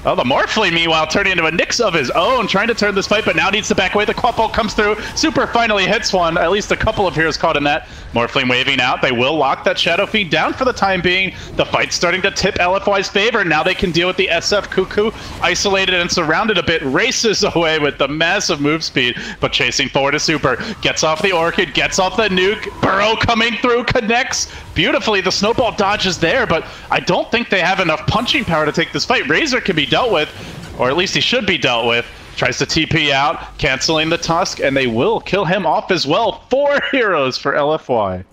the Morphling, meanwhile, turning into a Nyx of his own, trying to turn this fight, but now needs to back away. The Quapo comes through. Super finally hits one. At least a couple of heroes caught in that. Morphling waving out. They will lock that Shadow Fiend down for the time being. The fight's starting to tip LFY's favor. Now they can deal with the SF Cuckoo. Isolated and surrounded a bit. Races away with the massive move speed, but chasing forward is Super. Gets off the Orchid, gets off the nuke. Burrow coming through, connects beautifully. The snowball dodge is there, but I don't think they have enough punching power to take this fight. Razor can be dealt with, or at least he should be dealt with. Tries to TP out, canceling the Tusk, and they will kill him off as well. 4 heroes for LFY.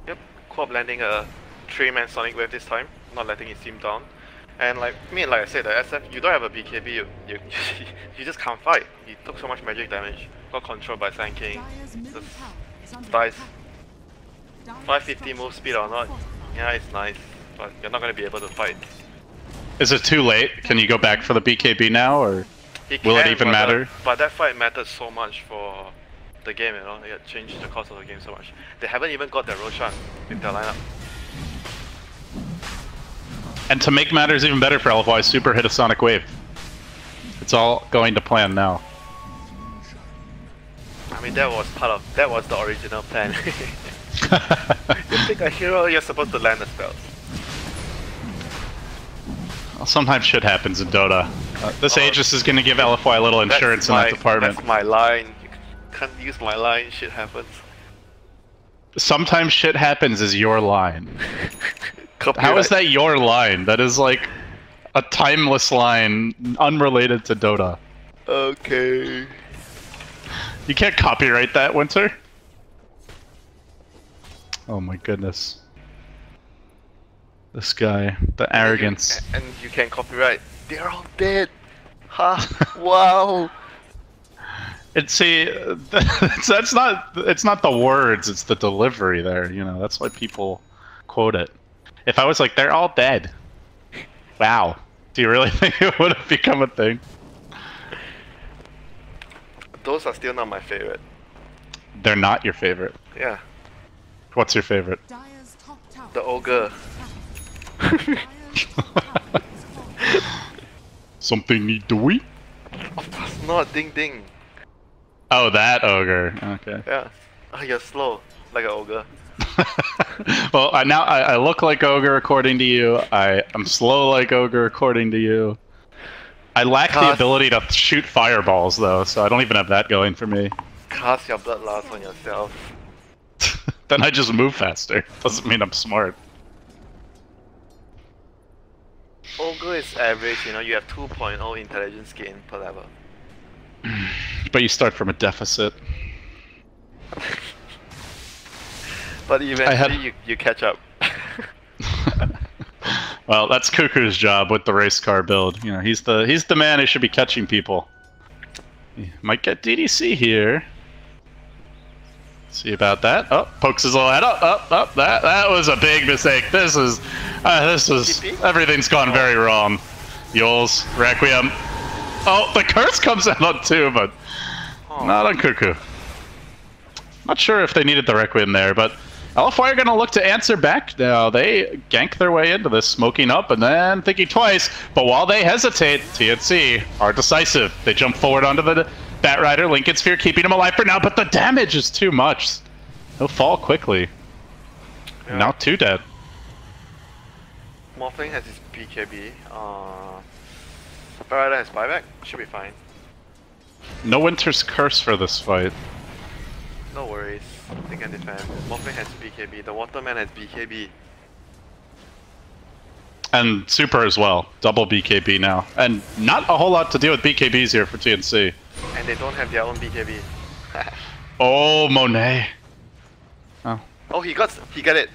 Yep, Quab landing a 3-man Sonic Wave this time, not letting his team down. And like I said, the SF, you don't have a BKB, you just can't fight. He took so much magic damage, got controlled by Sand King, just dies. 550 move speed or not, yeah, it's nice, but you're not going to be able to fight. Is it too late? Can you go back for the BKB now, or will it even matter? But that fight matters so much for the game, you know, it changed the course of the game so much. They haven't even got their Roshan in their lineup. And to make matters even better for LFY, Super hit a Sonic Wave. It's all going to plan now. I mean, that was the original plan. You pick a hero, you're supposed to land the spells. Well, sometimes shit happens in Dota. This Aegis is going to give LFY a little insurance in that department. That's my line. You can't use my line, shit happens. Sometimes shit happens is your line. How is that your line? That is like a timeless line, unrelated to Dota. Okay. You can't copyright that, Winter. Oh my goodness. This guy, the arrogance. And you can't copyright. They're all dead. Ha! Wow. It's it's not the words, it's the delivery there. You know, that's why people quote it. If I was like, they're all dead. Wow. Do you really think it would have become a thing? Those are still not my favorite. They're not your favorite. Yeah, What's your favorite? Dire's top tower the ogre. Dire's top tower is falling. Something need to eat? Of course not, ding ding. Oh, that ogre. Okay. Yeah. Oh, you're slow, like an ogre. Well, I look like ogre according to you. I'm slow like ogre according to you. I lack the Cast- ability to shoot fireballs though, so I don't even have that going for me. Cast your bloodlust on yourself. Then I just move faster. Doesn't mean I'm smart. Ogre is average, you know, you have 2.0 intelligence gain per level. But you start from a deficit. But eventually you catch up. Well, that's Cuckoo's job with the race car build. You know, he's the man who should be catching people. He might get DDC here. See about that. Oh, pokes his little head up, up. That was a big mistake. This is everything's gone very wrong. Yules, Requiem. Oh, the curse comes out on two, but not on Cuckoo. Not sure if they needed the Requiem there, but LFY are going to look to answer back now. They gank their way into this, smoking up and then thinking twice. But while they hesitate, TNC are decisive. They jump forward onto the Batrider, Lincoln Sphere keeping him alive for now, but the damage is too much. He'll fall quickly. Yeah. Now 2 dead. Morphling has his BKB. Batrider has buyback. Should be fine. No Winter's Curse for this fight. No worries. They can defend. Morphling has BKB. The Waterman has BKB. And Super as well. Double BKB now. And not a whole lot to deal with BKBs here for TNC. And they don't have their own BKB. Oh, Monet. Oh. Oh, he got it.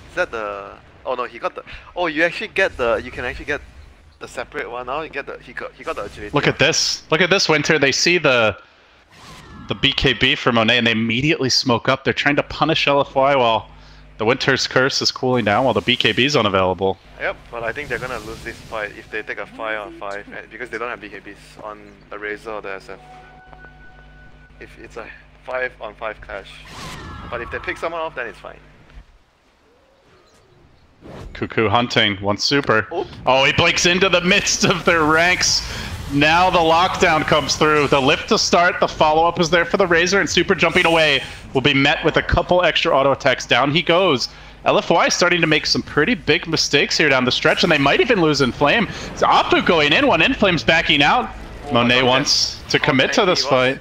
Is that the? Oh no, he got the. Oh, you actually get the. You can actually get the separate one now. You get the. He got the agility. Look at this. Look at this, Winter. They see the BKB for Monet and they immediately smoke up. They're trying to punish LFY while the Winter's Curse is cooling down while the BKB is unavailable. Yep, but I think they're gonna lose this fight if they take a 5-on-5 because they don't have BKBs on the Razor or the SF. If it's a 5-on-5 clash. But if they pick someone off, then it's fine. Cuckoo hunting, one super. Oop. Oh, he blinks into the midst of their ranks. Now the lockdown comes through. The lift to start, the follow-up is there for the Razor, and Super jumping away will be met with a couple extra auto attacks. Down he goes. LFY starting to make some pretty big mistakes here down the stretch, and they might even lose Inflame. So Apu going in, one Inflame's backing out. Oh, Monet wants to commit to this fight.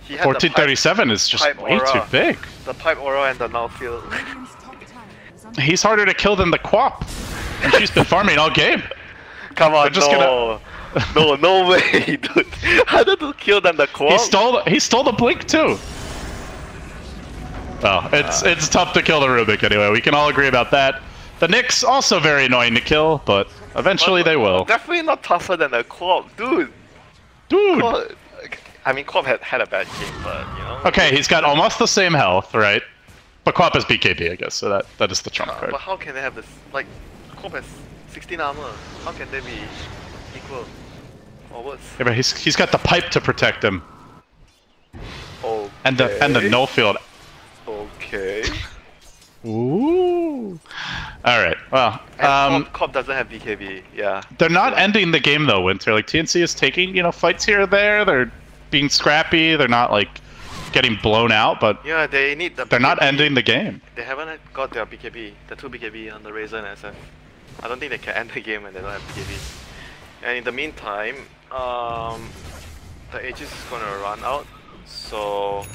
1437 is just way too big. The pipe aura and the null field. Radiant's top tower is under He's harder to kill than the Quap. And she's been farming all game. Come on, just no. No way, dude. Harder to kill than the core. He stole the blink too. Well, it's tough to kill the Rubik anyway. We can all agree about that. The Nyx also very annoying to kill, but eventually they will. Definitely not tougher than the Quap, dude. Dude. I mean, Quap had a bad game, but you know. Okay, he's got almost the same health, right? But Quap is BKB, I guess, so that is the trump card. But how can they have this? Like, Quap has 16 armor. How can they be equal? Or worse? Yeah, but he's got the pipe to protect him. Okay. And the no field. Okay. Ooh. Alright, well. And Quap doesn't have BKB, yeah. They're not ending the game though, Winter. Like TNC is taking, fights here or there. They're being scrappy. They're not like getting blown out, but yeah, they need the. They're BKB. not ending the game. They haven't got their BKB, the 2 BKB on the Razor and SF. I don't think they can end the game when they don't have BKB. And in the meantime, the Aegis is gonna run out, so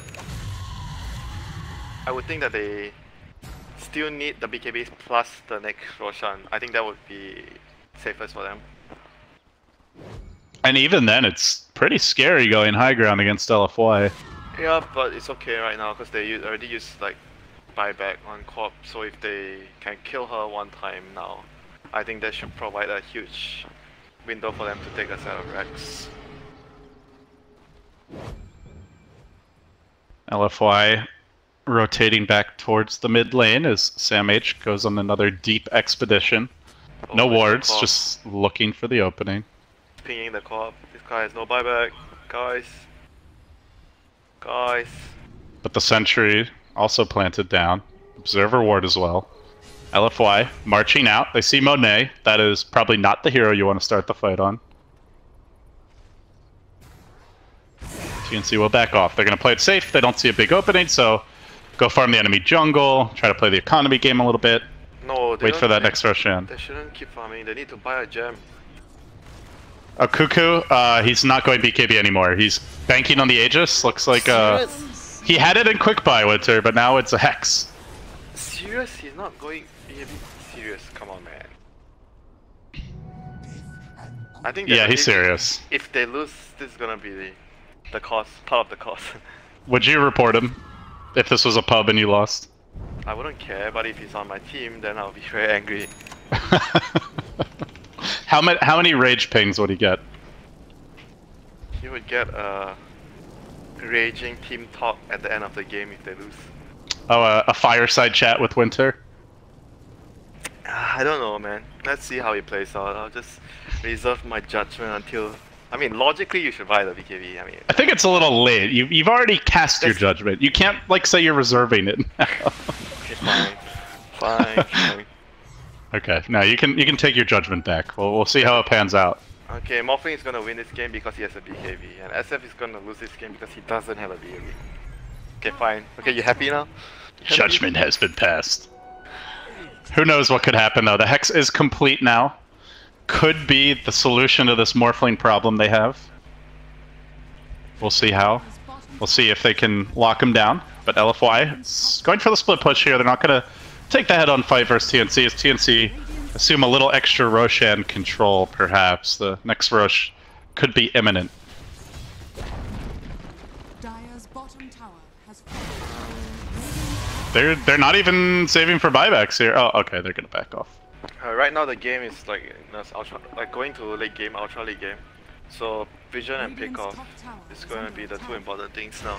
I would think that they still need the BKBs plus the next Roshan. I think that would be safest for them. And even then, it's pretty scary going high ground against LFY. Yeah, but it's okay right now because they already used like buyback on Quap, so if they can kill her one time now, I think that should provide a huge window for them to take a set of Rex. LFY rotating back towards the mid lane as Sam H goes on another deep expedition. No wards, just looking for the opening. Pinging the co-op. This guy has no buyback. Guys. But the sentry also planted down. Observer ward as well. LFY marching out. They see Monet. That is probably not the hero you want to start the fight on. TNC will back off. They're going to play it safe. They don't see a big opening, so go farm the enemy jungle. Try to play the economy game a little bit. No, wait for that next Roshan. They shouldn't keep farming. They need to buy a gem. Cuckoo, he's not going BKB anymore. He's banking on the Aegis. Looks like he had it in quick buy Winter, but now it's a Hex. Serious? He's not going BKB? Serious? Come on, man. I think. Yeah, he's serious. If they lose, this is gonna be the cost, part of the cost. Would you report him if this was a pub and you lost? I wouldn't care, but if he's on my team, then I'll be very angry. How many rage pings would he get? He would get a raging team talk at the end of the game if they lose. Oh, a fireside chat with Winter? I don't know, man. Let's see how he plays out. I'll just reserve my judgment until... I mean, logically you should buy the BKB. I think it's a little late. You've already cast your judgment. You can't, like, say you're reserving it now. Okay, fine. Fine. Okay, now you can take your judgment back. We'll see how it pans out. Okay, Morphling is gonna win this game because he has a BKB, and SF is gonna lose this game because he doesn't have a BKB. Okay, fine. Okay, you happy now? Judgment has been passed. Who knows what could happen though? The Hex is complete now. Could be the solution to this Morphling problem they have. We'll see how. We'll see if they can lock him down. But LFY is going for the split push here. They're not gonna take the head-on fight versus TNC. As TNC assume a little extra Roshan control, perhaps. The next Rosh could be imminent. Dire's bottom tower has They're not even saving for buybacks here. Oh, okay, they're gonna back off. Right now the game is like ultra, like going to late game, ultra late game. So vision and pickoff is going to be the two important things now.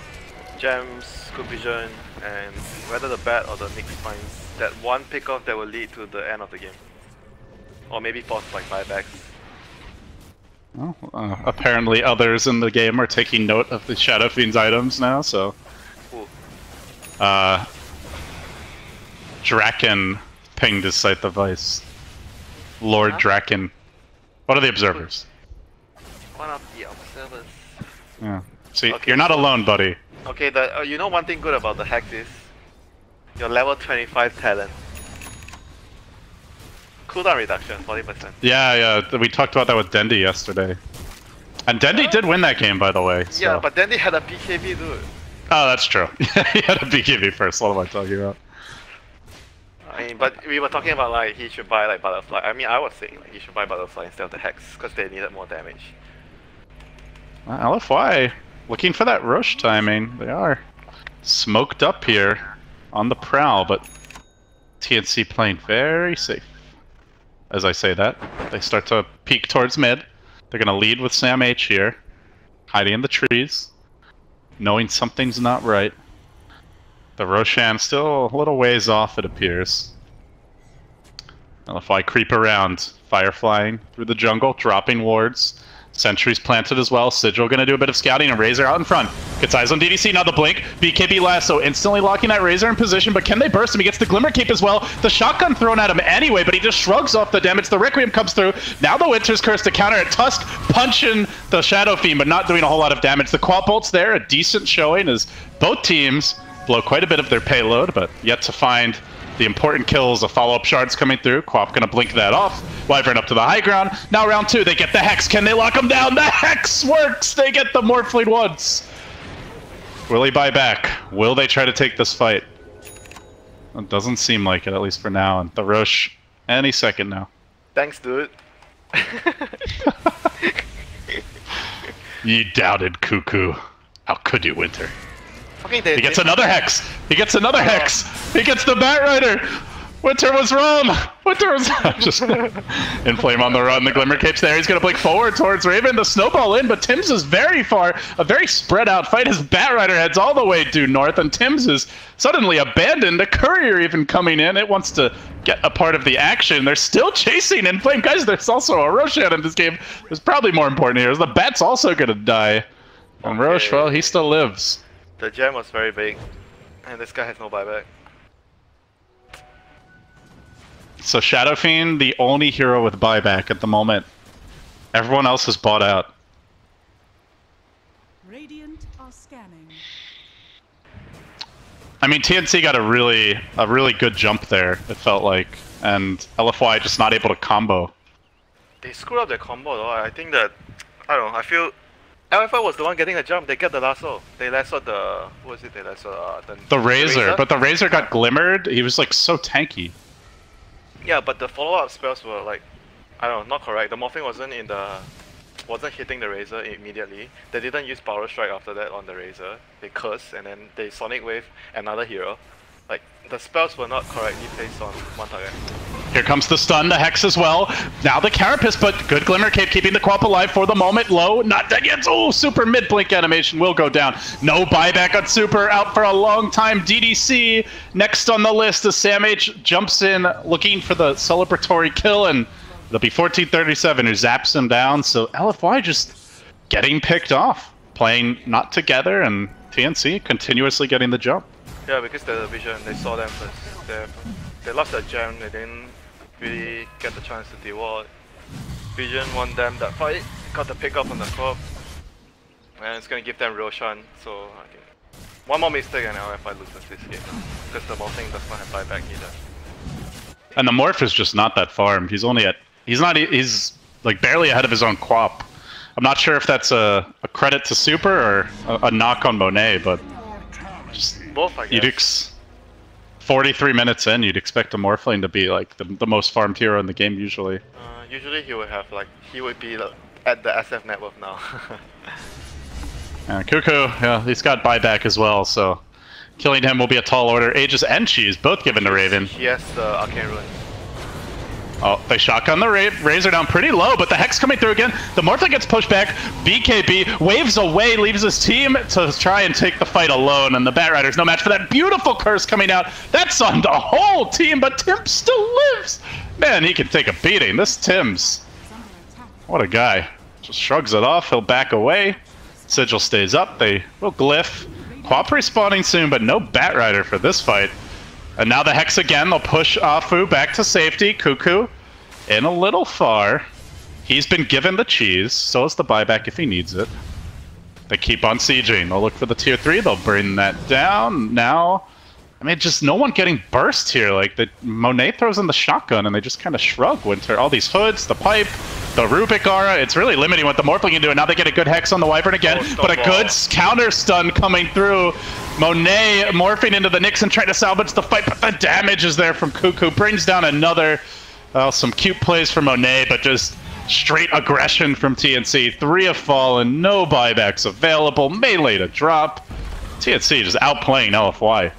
Gems, good vision, and whether the bat or the Nyx finds that one pickoff that will lead to the end of the game. Or maybe force like buybacks. Well, apparently others in the game are taking note of the Shadow Fiend's items now, so... Cool. Draken pinged his site device. Lord Draken. What are the observers? One of the observers. Yeah. See, Okay, you're not alone, buddy. Okay, you know one thing good about the hack is your level 25 talent. Cooldown reduction, 40%. Yeah, we talked about that with Dendi yesterday. And Dendi did win that game, by the way. So. Yeah, but then they had a BKB, dude. Oh, that's true. He had a BKB first, what am I talking about? I mean, but we were talking about like he should buy like Butterfly. I mean, I was saying like he should buy Butterfly instead of the Hex because they needed more damage. LFY looking for that rush timing. They are smoked up here on the prowl, but TNC playing very safe. As I say that, they start to peek towards mid. They're gonna lead with Sam H here, hiding in the trees, knowing something's not right. The Roshan still a little ways off, it appears. LFY creep around, fire flying through the jungle, dropping wards. Sentries planted as well. Sigil gonna do a bit of scouting, and Razor out in front. Gets eyes on DDC, now the blink. BKB lasso instantly locking that Razor in position, but can they burst him? He gets the Glimmer Cape as well. The shotgun thrown at him anyway, but he just shrugs off the damage. The Requiem comes through. Now the Winter's Curse to counter it. Tusk punching the Shadow Fiend, but not doing a whole lot of damage. The Quap Bolt's there, a decent showing as both teams blow quite a bit of their payload, but yet to find the important kills. A follow-up shard's coming through. Quap gonna blink that off. Wyvern up to the high ground. Now round two, they get the Hex. Can they lock him down? The Hex works! They get the Morphling once. Will he buy back? Will they try to take this fight? It doesn't seem like it, at least for now. And the Rosh, any second now. Thanks, dude. You doubted Cuckoo. How could you, Winter? Okay, He gets another Hex! He gets another Hex! He gets the Bat Rider! Winter was wrong! Winter was just Inflame on the run, the Glimmer Cape's there. He's gonna blink forward towards Raven, the snowball in, but Tims is very far. A very spread out fight as Bat Rider heads all the way due north, and Tims is suddenly abandoned. A courier even coming in. It wants to get a part of the action. They're still chasing Inflame. Guys, there's also a Roshan in this game. It's probably more important here. The Bat's also gonna die. And Roche, well, he still lives. The gem was very big, and this guy has no buyback. So Shadow Fiend, the only hero with buyback at the moment. Everyone else is bought out. Radiant are scanning. I mean, TNC got a really good jump there, it felt like, and LFY just not able to combo. They screwed up their combo though. I think that, I don't know, I feel LFY was the one getting the jump. They get the lasso. They lassoed the, what was it? They lassoed the Razor, but the Razor got glimmered. He was like so tanky. Yeah, but the follow-up spells were like, I don't know, not correct. The morphing wasn't hitting the Razor immediately. They didn't use Power Strike after that on the Razor. They cursed and then they Sonic Wave another hero. Like, the spells were not correctly placed on one target. Here comes the stun, the Hex as well. Now the Carapace, but good Glimmer Cape keeping the Quap alive for the moment. Low, not dead yet. Oh, Super mid-blink animation will go down. No buyback on Super, out for a long time. DDC next on the list as Sam H jumps in looking for the celebratory kill, and it'll be 1437 who zaps him down. So LFY just getting picked off, playing not together, and TNC continuously getting the jump. Yeah, because the vision, they saw them first. They lost their gem, they didn't really get the chance to deal. Vision won them that fight, got the pick up on the top, and it's gonna give them real shun. So I think one more mistake and LFY loses this game, because the morphing does not have buyback either. And the morph is just not that farmed. He's only at he's like barely ahead of his own Quap. I'm not sure if that's a credit to Super or a knock on Monet, but just both, I guess. 43 minutes in, you'd expect a Morphling to be like the most farmed hero in the game usually. Usually he would have he would be at the SF net worth now. Cuckoo, yeah, he's got buyback as well, so killing him will be a tall order. Aegis and Cheese both given to Raven. He has the Arcane Rune. Oh, they shotgun the Razor down pretty low, but the Hex coming through again. The Morphling gets pushed back. BKB waves away, leaves his team to try and take the fight alone, and the Batrider's no match for that beautiful curse coming out. That's on the whole team, but Tim still lives. Man, he can take a beating. This Tim's, what a guy. Just shrugs it off, he'll back away. Sigil stays up, they will glyph. Quap respawning soon, but no Batrider for this fight. And now the Hex again, they'll push Afu back to safety. Cuckoo in a little far. He's been given the cheese, so is the buyback if he needs it. They keep on sieging. They'll look for the tier 3, they'll bring that down. Now, I mean, just no one getting burst here. Like, the Monet throws in the shotgun and they just kind of shrug Winter. All these hoods, the pipe, the Rubik Aura, it's really limiting what the Morphling can do. And now they get a good Hex on the Wyvern again, but a good counter stun coming through. Monet morphing into the Nyx and trying to salvage the fight, but the damage is there from Cuckoo. Brings down another, some cute plays from Monet, but just straight aggression from TNC. 3 have fallen, no buybacks available, melee to drop. TNC just outplaying LFY.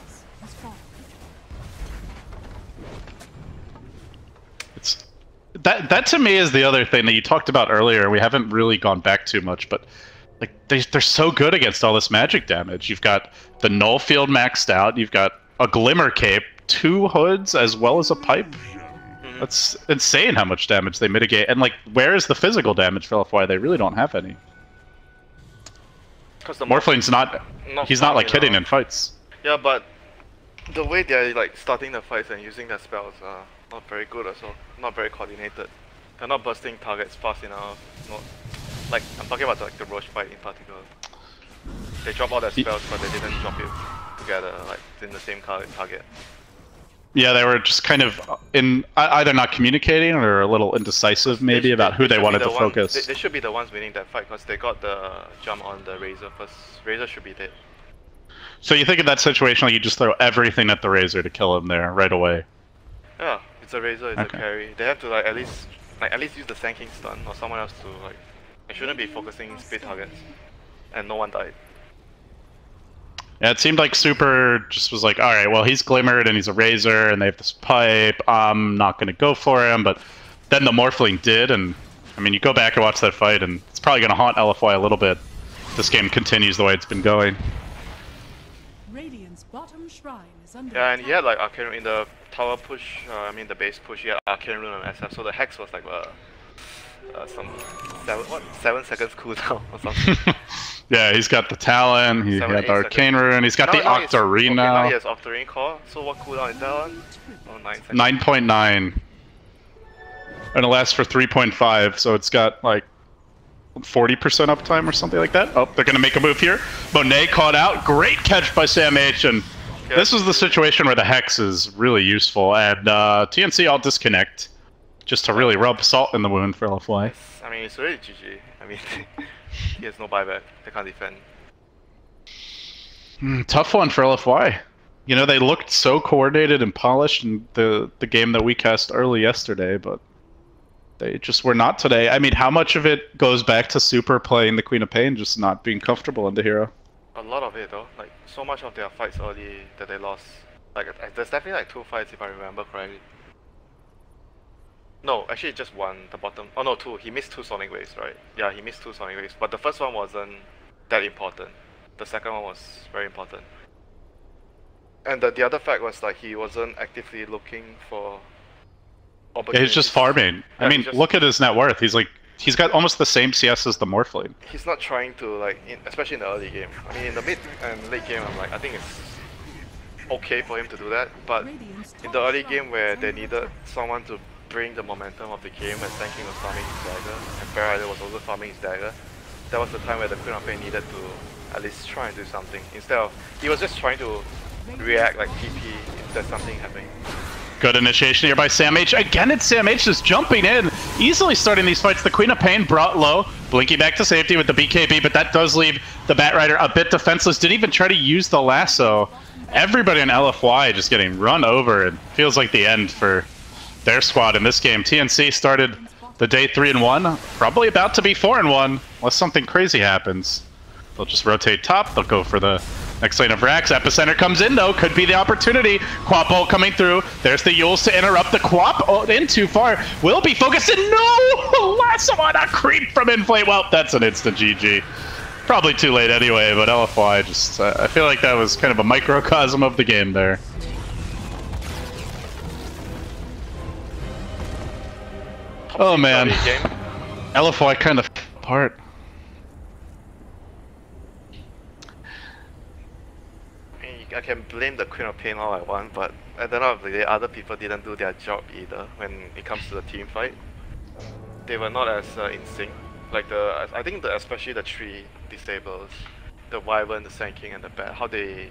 It's that to me is the other thing that you talked about earlier. We haven't really gone back too much, but like they're so good against all this magic damage. You've got the null field maxed out. You've got a glimmer cape, 2 hoods, as well as a pipe. That's insane how much damage they mitigate. And like, where is the physical damage for LFY? They really don't have any. Because the Morphling's not he's not like hitting in fights. Yeah, but the way they're like starting the fights and using their spells are not very good also. Not very coordinated. They're not bursting targets fast enough. Not like, I'm talking about like the Roche fight in particular. They drop all their spells, but they didn't drop it together, like in the same target. Yeah, they were just kind of either not communicating or a little indecisive, maybe, about who they wanted to focus. They should be the ones winning that fight because they got the jump on the Razor first. Razor should be dead. So you think in that situation, like, you just throw everything at the Razor to kill him there right away? Yeah, it's a Razor, it's a carry. They have to like at least use the Sanking stun or someone else to like. They shouldn't be focusing speed targets, and no one died. Yeah, it seemed like Super just was like, alright, well, he's glimmered and he's a Razor and they have this pipe, I'm not going to go for him, but then the Morphling did, and I mean, you go back and watch that fight and it's probably going to haunt LFY a little bit if this game continues the way it's been going. Radiant's bottom shrine is under attack. And he had like Arcane Rune in the tower push, I mean the base push, he had Arcane Rune on SF, so the Hex was like some 7 seconds cooldown or something. Yeah, he's got the Talon, he Seven, had eight the Arcane Rune, he's got the now he's- Octarine okay, now he now. has Octarine core, so what cooldown is that on? Oh, 9 seconds. 9.9. And it lasts for 3.5, so it's got like 40% uptime or something like that. Oh, they're gonna make a move here. Monet caught out. Great catch by Sam H. And this is the situation where the Hex is really useful. And TNC all disconnect just to really rub salt in the wound for LFY. I mean, it's really GG. I mean, he has no buyback. They can't defend. Tough one for LFY. You know, they looked so coordinated and polished in the game that we cast early yesterday, but they just were not today. I mean, how much of it goes back to Super playing the Queen of Pain, just not being comfortable in the hero? A lot of it though. Like, so much of their fights early that they lost. Like, there's definitely like 2 fights if I remember correctly. No, actually just one, the bottom. Oh no, 2. He missed 2 Sonic Waves, right? Yeah, he missed 2 Sonic Waves. But the first one wasn't that important. The second one was very important. And the other fact was like he wasn't actively looking for Yeah, he's just farming. Yeah, I mean, look at his net worth. He's got almost the same CS as the Morphling. He's not trying to like, especially in the early game. I mean, in the mid and late game, I think it's okay for him to do that. But in the early game where they needed someone to bring the momentum of the game, and Tanking was farming his dagger, and Parrider was also farming his dagger, that was the time where the Queen of Pain needed to at least try and do something. Instead of, he was just trying to react like TP if there's something happening. Good initiation here by Sam H. Again, it's Sam H just jumping in, easily starting these fights. The Queen of Pain brought low, Blinky back to safety with the BKB, but that does leave the Batrider a bit defenseless. Didn't even try to use the lasso. Everybody in LFY just getting run over. It feels like the end for their squad in this game. TNC started the day 3-1, probably about to be 4-1, unless something crazy happens. They'll just rotate top, they'll go for the next lane of Rax. Epicenter comes in though, could be the opportunity. Quap ult coming through. There's the Yules to interrupt the Quap ult in too far. Will be focused in. No! Lasso on a creep from Inflate. Well, that's an instant GG. Probably too late anyway, but LFY just, I feel like that was kind of a microcosm of the game there. Oh man. LFY kind of apart. I can blame the Queen of Pain all I want, but at the end of the day, other people didn't do their job either when it comes to the team fight. They were not as in sync. Like I think especially the 3 disables, the Wyvern, the Sand King, and the Bat, how they